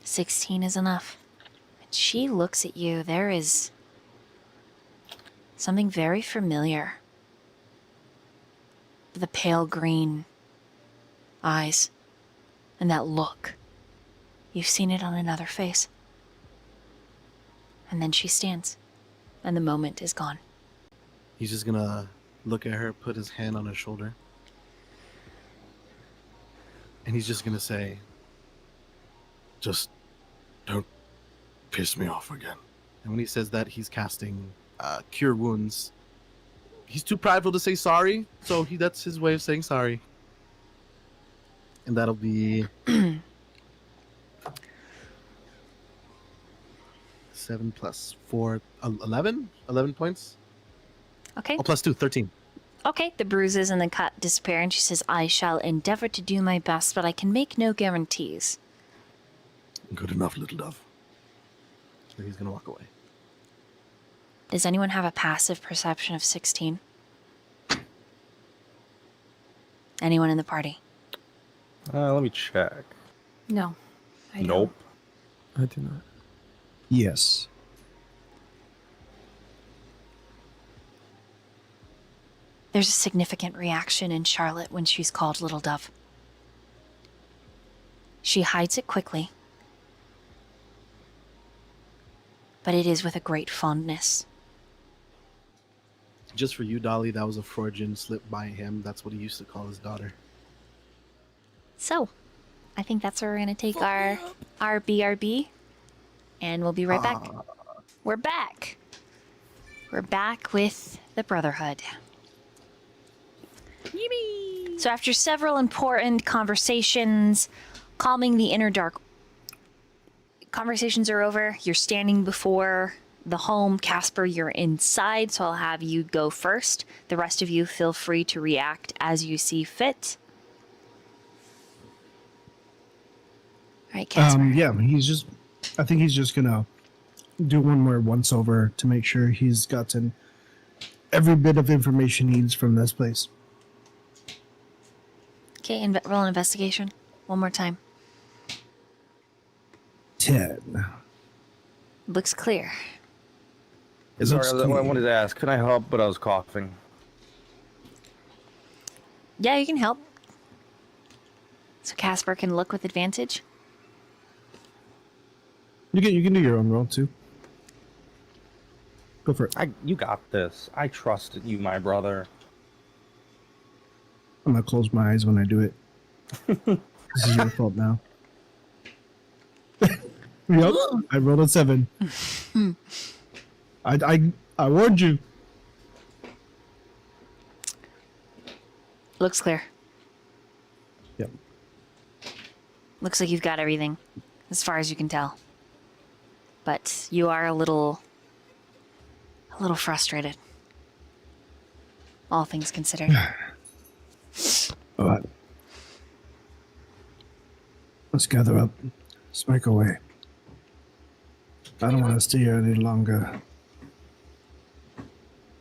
16 is enough. When she looks at you, there is something very familiar. The pale green eyes and that look. You've seen it on another face. And then she stands, and the moment is gone. He's just gonna look at her, put his hand on her shoulder, and he's just gonna say, just don't piss me off again. And when he says that, he's casting Cure Wounds. He's too prideful to say sorry, so that's his way of saying sorry. And that'll be 7 plus 4, 11? 11 points? Okay. Oh, plus 2, 13. Okay, the bruises and the cut disappear, and she says, I shall endeavor to do my best, but I can make no guarantees. Good enough, little dove. So he's gonna walk away. Does anyone have a passive perception of 16? Anyone in the party? Let me check. No. I don't. Nope. I do not. Yes. There's a significant reaction in Charlotte when she's called Little Dove. She hides it quickly, but it is with a great fondness. Just for you, Dolly, that was a Freudian slip by him. That's what he used to call his daughter. So, I think that's where we're going to take our BRB, and we'll be right back. We're back. We're back with the Brotherhood. Yippee! So after several important conversations, calming the inner dark, conversations are over. You're standing before the home. Kasper, you're inside, so I'll have you go first. The rest of you feel free to react as you see fit. All right, Kasper. Yeah, I think he's just gonna do one more once over to make sure he's gotten every bit of information he needs from this place. Okay, roll an investigation. One more time. 10. Looks clear. It Sorry, looks I clear. wanted to ask. Can I help? But I was coughing. Yeah, you can help. So Kasper can look with advantage. You can do your own roll too. Go for it. You got this. I trusted you, my brother. I'm gonna close my eyes when I do it. This is your fault now. Yep, I rolled a 7. I warned you. Looks clear. Yep. Looks like you've got everything, as far as you can tell. But you are a little frustrated. All things considered. All right. Let's gather up. Let's make our way. I don't want to stay here any longer.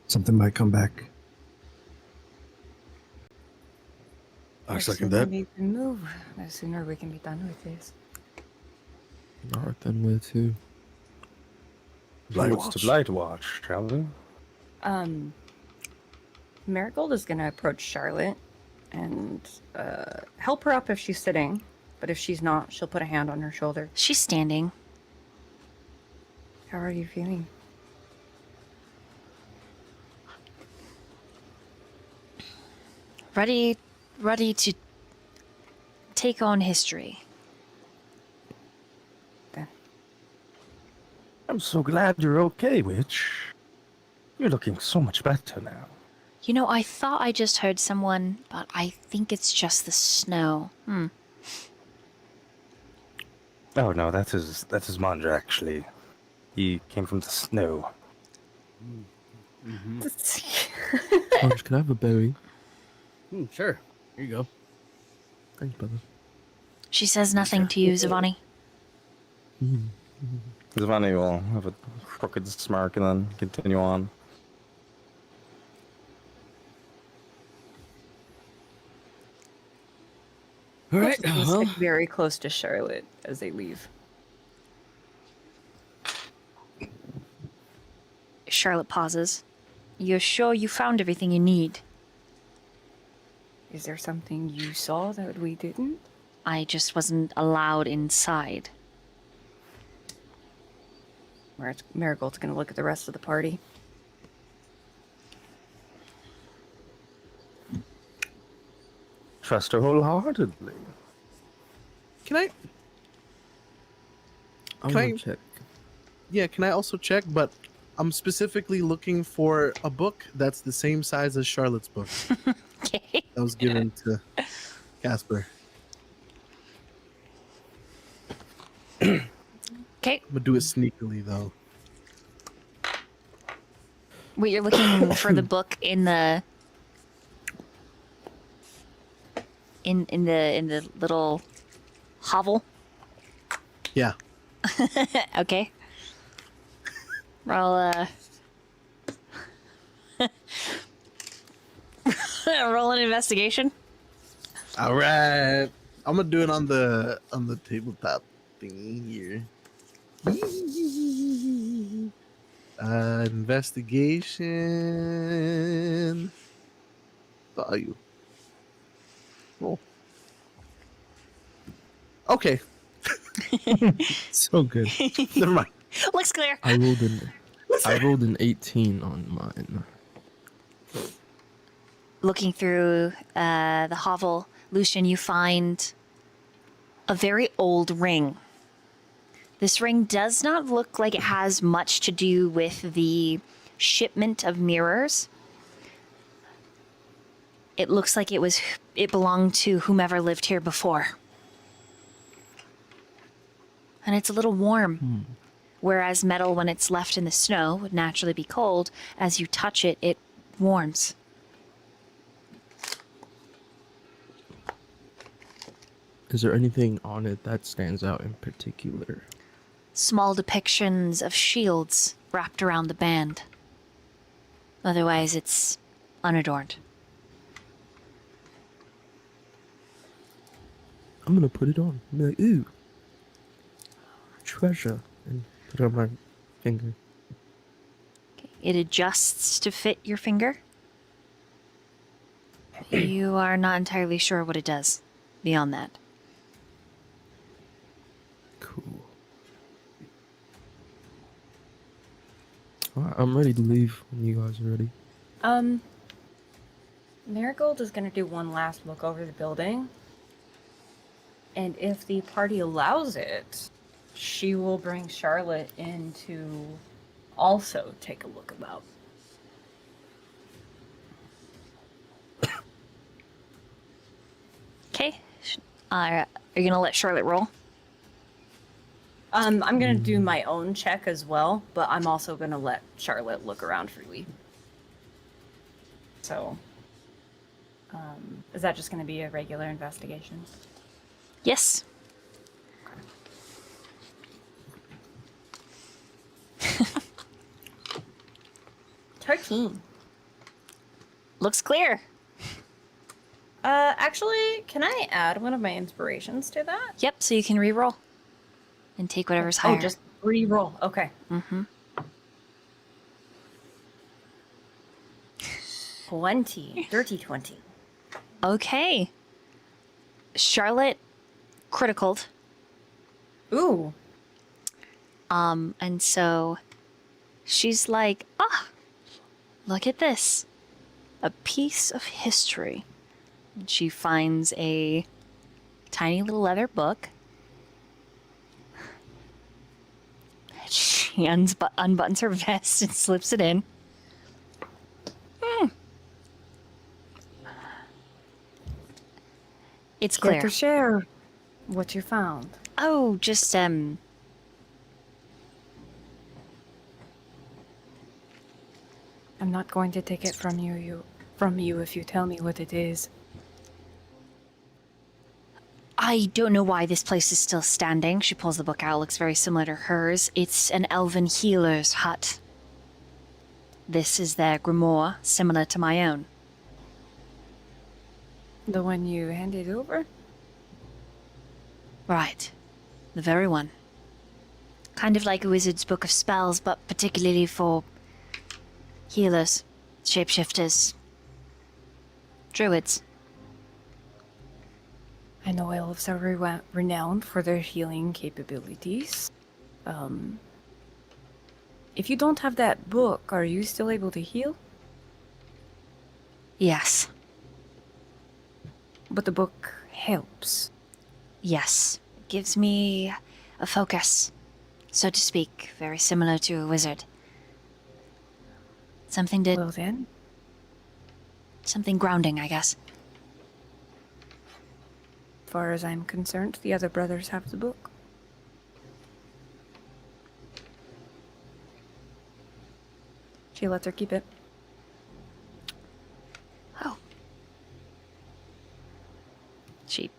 Something might come back. I second that. We can move. The sooner we can be done with this. Alright, then where to? What's to Blight Watch, shall we? Marigold is gonna approach Charlotte and help her up if she's sitting, but if she's not, she'll put a hand on her shoulder. She's standing. How are you feeling? Ready to take on history. I'm so glad you're okay, Witch. You're looking so much better now. You know, I thought I just heard someone, but I think it's just the snow. Oh no, that's his Munge actually. He came from the snow. Orange, can I have a berry? Sure. Here you go. Thanks, brother. She says nothing to you, Zha'Vani. Zha'Vani will have a crooked smirk and then continue on. All right. He's Well, very close to Charlotte as they leave. Charlotte pauses. You're sure you found everything you need? Is there something you saw that we didn't? I just wasn't allowed inside. Marigold's gonna look at the rest of the party. Trust her wholeheartedly. Can I? I'm Can gonna I- check. Yeah, can I also check? But I'm specifically looking for a book that's the same size as Charlotte's book Okay. that was given to Kasper. Okay. I'm gonna do it sneakily though. Wait, you're looking for the book in the little hovel? Yeah. Okay. Roll roll an investigation. All right. I'm gonna do it on the tabletop thingy here. Investigation value. Roll. Okay. So good. Never mind. Looks clear. I rolled an 18 on mine. Looking through the hovel, Lucian, you find a very old ring. This ring does not look like it has much to do with the shipment of mirrors. It looks like it belonged to whomever lived here before. And it's a little warm. Whereas metal, when it's left in the snow, would naturally be cold. As you touch it, it warms. Is there anything on it that stands out in particular? small depictions of shields wrapped around the band. Otherwise, it's unadorned. I'm gonna put it on. I'm like, ooh, treasure, and put it on my finger. It adjusts to fit your finger. You are not entirely sure what it does beyond that. Cool. Alright, I'm ready to leave when you guys are ready. Marigold is gonna do one last look over the building. And if the party allows it, she will bring Charlotte in to also take a look about. Okay. Are you gonna let Charlotte roll? I'm gonna do my own check as well, but I'm also gonna let Charlotte look around freely. So, is that just gonna be a regular investigation? Yes. 13. Looks clear. Actually, can I add one of my inspirations to that? Yep, so you can re-roll. And take whatever's higher. Oh, just re-roll. Okay. Mm-hmm. 20. Dirty 20. Okay. Charlotte criticaled. Ooh. And so she's like, look at this. A piece of history. And she finds a tiny little leather book. She unbuttons her vest and slips it in. It's Care clear. to share what you found? Oh, just, I'm not going to take it from you if you tell me what it is. I don't know why this place is still standing. She pulls the book out. It looks very similar to hers. It's an elven healer's hut. This is their grimoire, similar to my own. The one you handed over? Right. The very one. Kind of like a wizard's book of spells, but particularly for healers, shapeshifters, druids. I know elves are renowned for their healing capabilities. If you don't have that book, are you still able to heal? Yes. But the book helps. Yes. It gives me a focus, so to speak, very similar to a wizard. Something Well then, something grounding, I guess. as far as I'm concerned, the other brothers have the book. She lets her keep it. Oh. She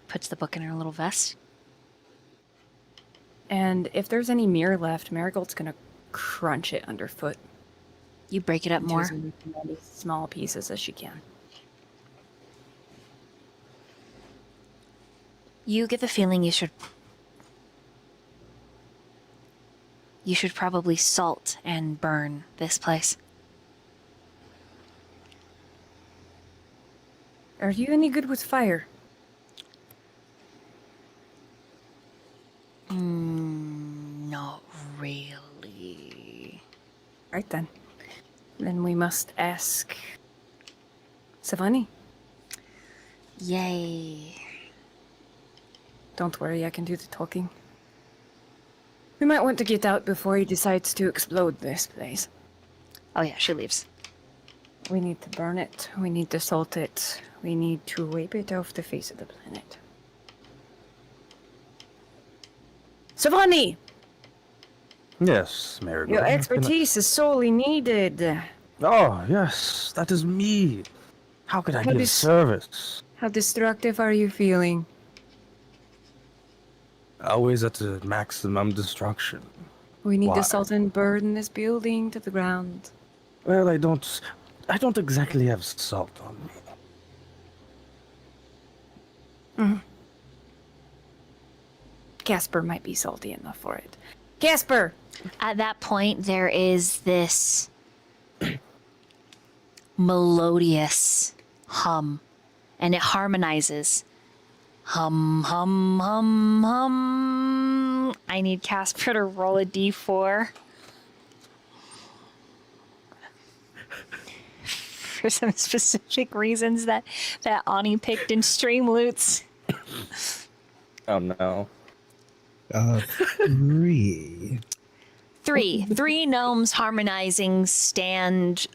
puts the book in her little vest. And if there's any mirror left, Marigold's gonna crunch it underfoot. You break it up more. As many small pieces as she can. You get the feeling you should probably salt and burn this place. Are you any good with fire? Not really. Right then. Then we must ask Zha'Vani. Yay. Don't worry, I can do the talking. We might want to get out before he decides to explode this place. Oh yeah, she leaves. We need to burn it. We need to salt it. We need to wipe it off the face of the planet. Zha'Vani! Yes, Marigold. Your expertise is sorely needed. Oh, yes, that is me. How could I How give dis- service? How destructive are you feeling? Always at the maximum destruction. We need Why? to salt and burn this building to the ground. Well, I don't exactly have salt on me. Kasper might be salty enough for it. Kasper! At that point, there is this melodious hum, and it harmonizes. Hum, hum, hum, hum. I need Kasper to roll a d4. For some specific reasons that Ani picked in Streamloots. Oh no. 3. Three gnomes harmonizing stand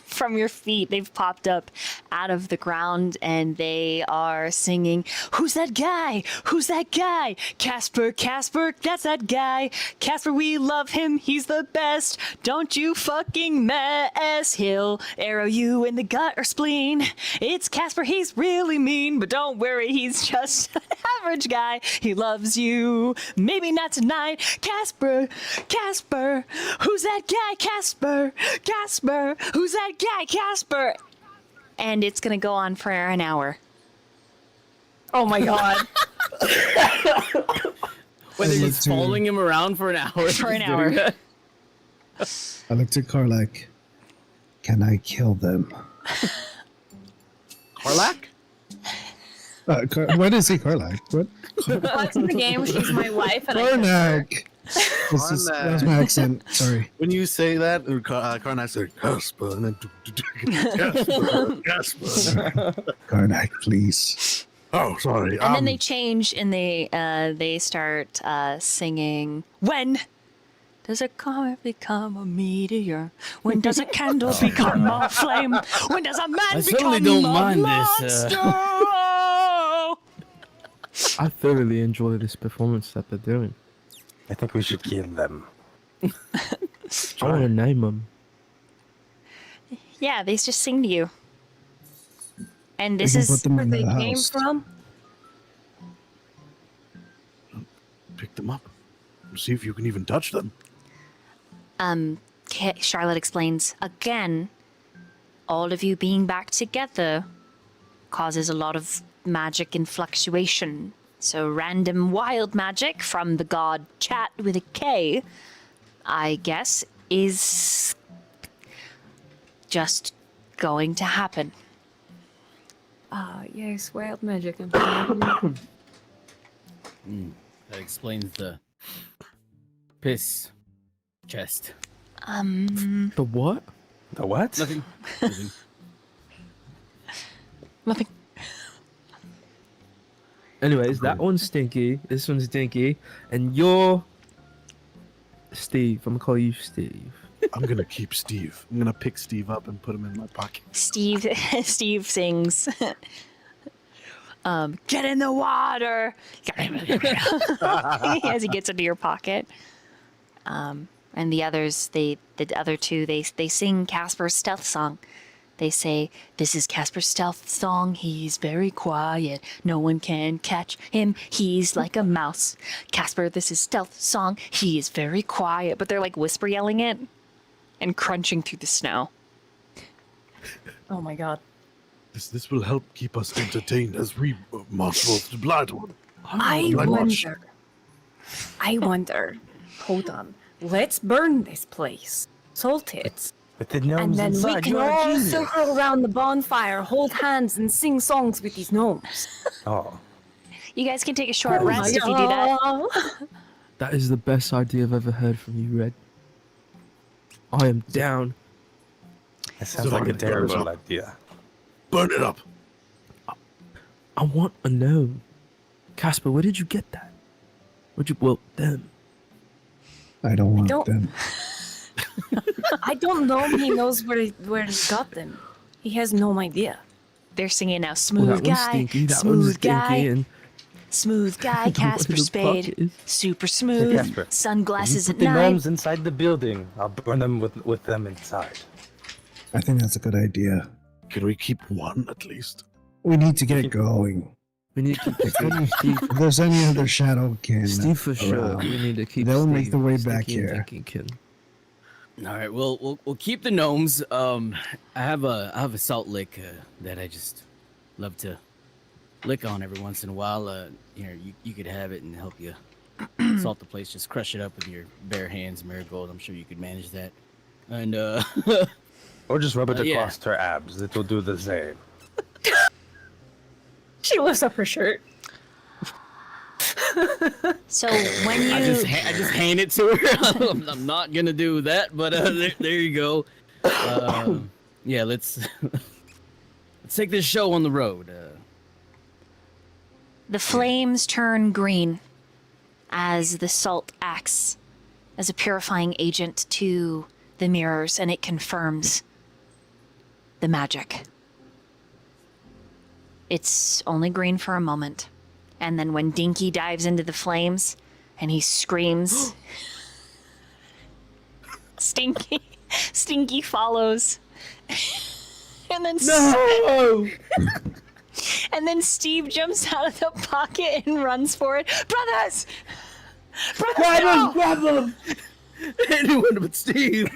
from your feet. They've popped up out of the ground and they are singing, "Who's that guy? Who's that guy? Kasper, Kasper, that's that guy. Kasper, we love him. He's the best. Don't you fucking mess. He'll arrow you in the gut or spleen. It's Kasper. He's really mean, but don't worry. He's just an average guy. He loves you. Maybe not tonight. Kasper, Kasper, who's that guy? Kasper, Kasper, who's that guy? Kasper." And it's gonna go on for an hour. Oh my god. Whether he's following him around for an hour. For an hour. I look to Karnak. Can I kill them? Karnak? What is he, Karnak? What? That's the game. She's my wife. And Karnak! That was my accent. Sorry. When you say that, Karnak said, Kasper, and then Kasper. Karnak, please. Oh, sorry. And then they change and they start singing, "When does a comet become a meteor? When does a candle become a flame? When does a man I become certainly don't a mind monster?" this. I thoroughly enjoy this performance that they're doing. I think we should kill them. I want to name them. Yeah, they just sing to you. And this We can is put them where in they the came house. from. Pick them up. See if you can even touch them. Charlotte explains, again, all of you being back together causes a lot of magic and fluctuation. So random wild magic from the god Chat with a K, I guess, is just going to happen. Yes, wild magic. That explains the piss chest. The what? The what? Nothing. Nothing. Anyways, that one's stinky, this one's dinky, and you're Steve. I'm gonna call you Steve. I'm gonna keep Steve. I'm gonna pick Steve up and put him in my pocket. Steve sings, "Get in the water," as he gets into your pocket. And the others, the other two, they sing Kasper's stealth song. They say, "This is Kasper's stealth song. He's very quiet. No one can catch him. He's like a mouse. Kasper, this is stealth song. He is very quiet." But they're like whisper yelling it and crunching through the snow. Oh my god. This will help keep us entertained as we march towards the Bloodwood. I wonder. Hold on. Let's burn this place. Salt it. With the gnomes And then we inside, can you're a all genius. circle around the bonfire, hold hands, and sing songs with these gnomes. Oh, You guys can take a short rest if you do that. That is the best idea I've ever heard from you, Red. I am down. that sounds So like a I'm gonna terrible burn it idea. Burn it up. I want a gnome. Kasper, where did you get that? Where'd you, well, them. I don't want don't- them. I don't know if he knows where he got them. He has no idea. They're singing now. Well, Smooth that one's guy, stinky, that one's smooth stinky, guy, and smooth guy, I don't know Kasper what the Spade, fuck it is. super smooth, Kasper, sunglasses Put at the night. gnomes inside the building. I'll burn them with them inside. I think that's a good idea. Can we keep one at least? We need to get going. We need to keep Steve. If there's any other shadow kin, Steve for sure. around, We need to keep. they'll make Steve, the way back Sticky and here. Dinky kin. All right, we'll keep the gnomes. I have a salt lick that I just love to lick on every once in a while. Here, you could have it and help you salt the place. Just crush it up with your bare hands, Marigold. I'm sure you could manage that. And Or just rub it yeah. across her abs. It will do the same. She lifts up her shirt. So when you I just hand it to her. I'm not gonna do that, but there you go. Yeah, let's take this show on the road. the flames turn green as the salt acts as a purifying agent to the mirrors, and it confirms the magic. It's only green for a moment. And then when Dinky dives into the flames and he screams, Stinky follows. And then and then Steve jumps out of the pocket and runs for it. Brothers! No! Grab them! Anyone but Steve!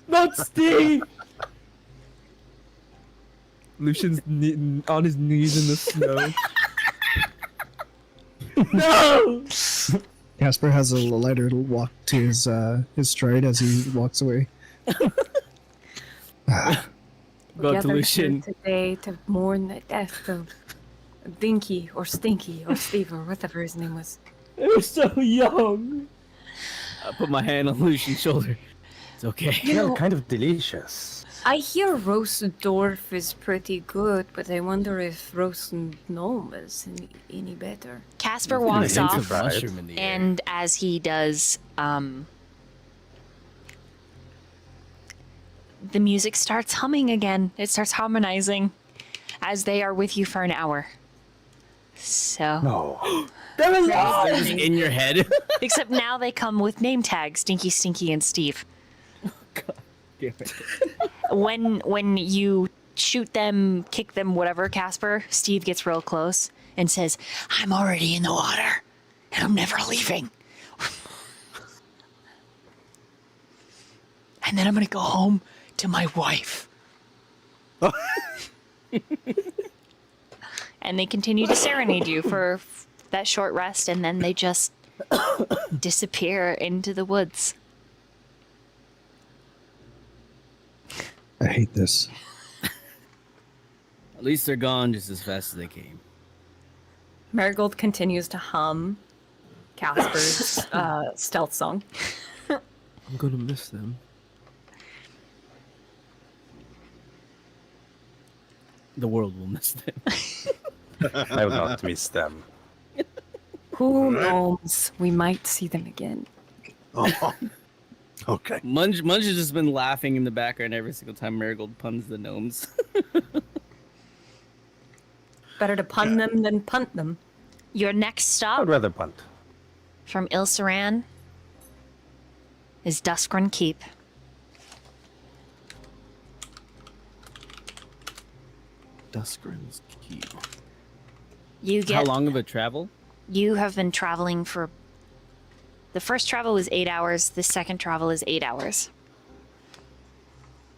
Not Steve! Lucian's on his knees in the snow. No! Kasper has a lighter walk to his stride as he walks away. Go to Gathered here Lucian. today to mourn the death of Dinky or Stinky or Steve or whatever his name was. They're so young. I put my hand on Lucian's shoulder. It's okay. They're kind of delicious. I hear roast dwarf is pretty good, but I wonder if roast gnome is any better. Casper There's walks hints off, of mushroom in the air. and as he does, the music starts humming again. It starts harmonizing as they are with you for an hour. So, No. They're just in your head. except now they come with name tags: Dinky, Stinky, and Steve. Damn it. When you shoot them, kick them, whatever, Casper, Steve gets real close and says, "I'm already in the water, and I'm never leaving. And then I'm gonna go home to my wife." And they continue to serenade you for that short rest, and then they just disappear into the woods. I hate this. At least they're gone just as fast as they came. Marigold continues to hum Casper's stealth song. I'm gonna miss them. The world will miss them. I will not miss them. Who knows? We might see them again. Oh, okay. Munge has just been laughing in the background every single time Marigold puns the gnomes. Better to pun them than punt them. Your next I stop would rather punt. from Ilsaran is Duskrun Keep. Duskrun's Keep. You How get long of a travel? You have been traveling for. The first travel was 8 hours. The second travel is 8 hours.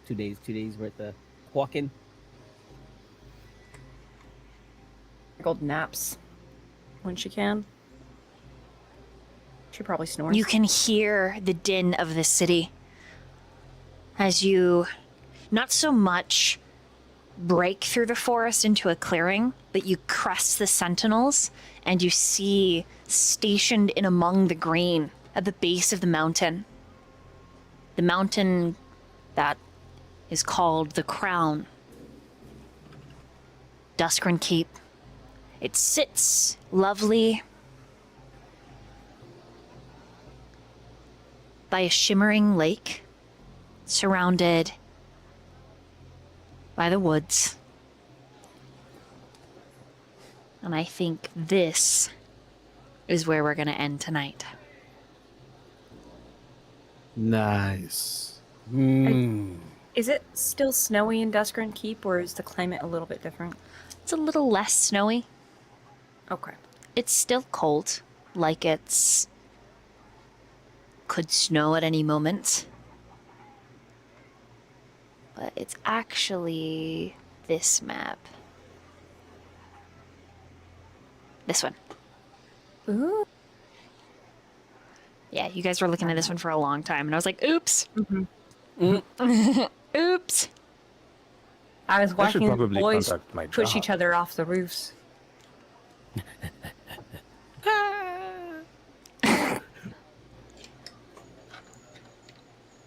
2 days worth of walking. Marigold naps when she can. She probably snores. You can hear the din of the city as you not so much break through the forest into a clearing, but you crest the sentinels and you see stationed in among the green at the base of the mountain that is called the Crown, Duskrun Keep. It sits lovely by a shimmering lake, surrounded by the woods. And I think this is where we're going to end tonight. Nice. Is it still snowy in Duskrun Keep, or is the climate a little bit different? It's a little less snowy. Okay. It's still cold, like it's could snow at any moment. But it's actually this map. This one. Ooh. Yeah, you guys were looking at this one for a long time, and I was like, oops. Oops. I was I should watching the probably boys contact my push job. each other off the roofs.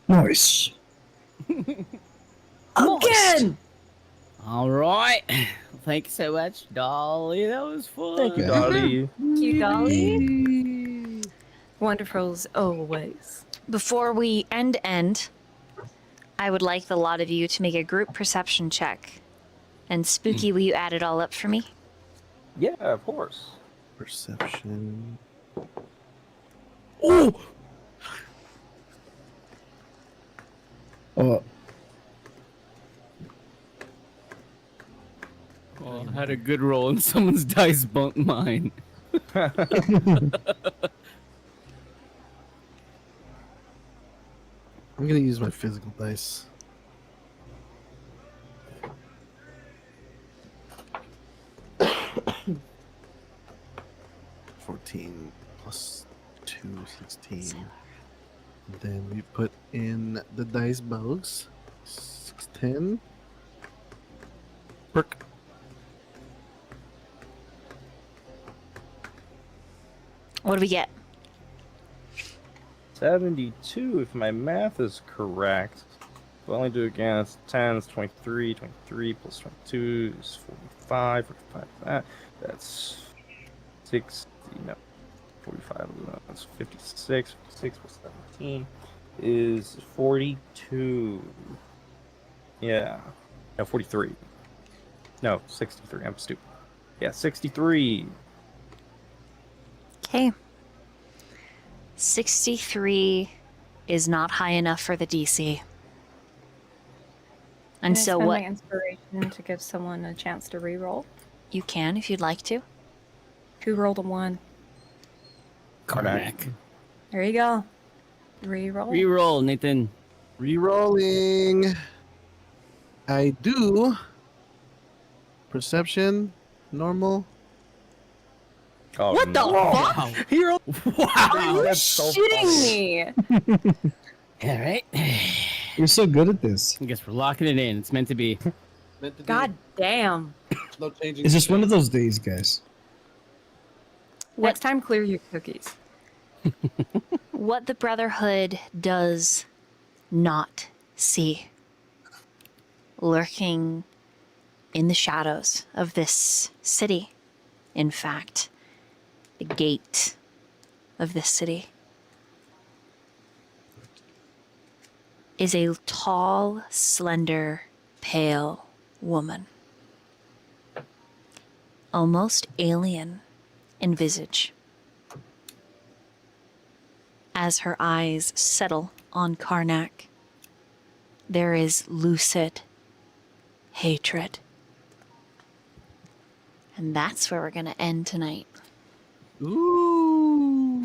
Nice. Again! All right. Thank you so much, Dolly. That was fun. Thank you, Dolly. Thank you, Dolly. Wonderful as always. Before we end, I would like the lot of you to make a group perception check. And Spooky, will you add it all up for me? Yeah, of course. Perception. Oh, Oh, I had a good roll and someone's dice bumped mine. I'm gonna use my physical dice. $14 plus 2, 16. Then we put in the dice bows. 6, 10. Perk. What do we get? 72, if my math is correct. If I only do it again, it's 10, it's 23, 23 plus 22 is 45, 45 that. That's 60, no, 45, no, that's 56, 56 plus 17 is 42. Yeah, no, 43. No, 63, I'm stupid. Yeah, 63. Okay. 63 is not high enough for the DC. And Can I so spend what my inspiration to give someone a chance to re-roll? you can if you'd like to. Who rolled a 1? Karnak. There you go. Re-roll. Reroll, Nathan. Rerolling. I do. Perception. Normal. Oh, What the fuck? Hero. Wow. Are you That's so shitting me? All right. you're so good at this. I guess we're locking it in. It's meant to be. God damn. No changing. It's just one of those days, guys. Next time, clear your cookies. What the Brotherhood does not see, lurking in the shadows of this city, in fact, the gate of this city, is a tall, slender, pale woman. Almost alien in visage. As her eyes settle on Karnak, there is lucid hatred. And that's where we're going to end tonight. Ooh.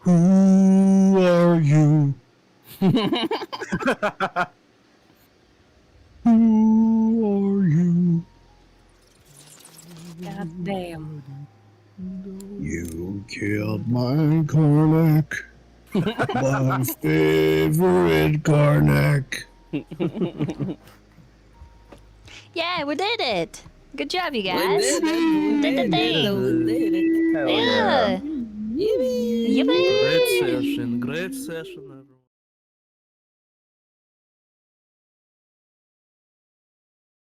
Who are you? Who are you? God damn. You killed my Karnak. My favorite Karnak. Yeah, we did it. Good job, you guys. did it. Did the thing. Hell Yeah. yeah. Yippee. Great session, great session.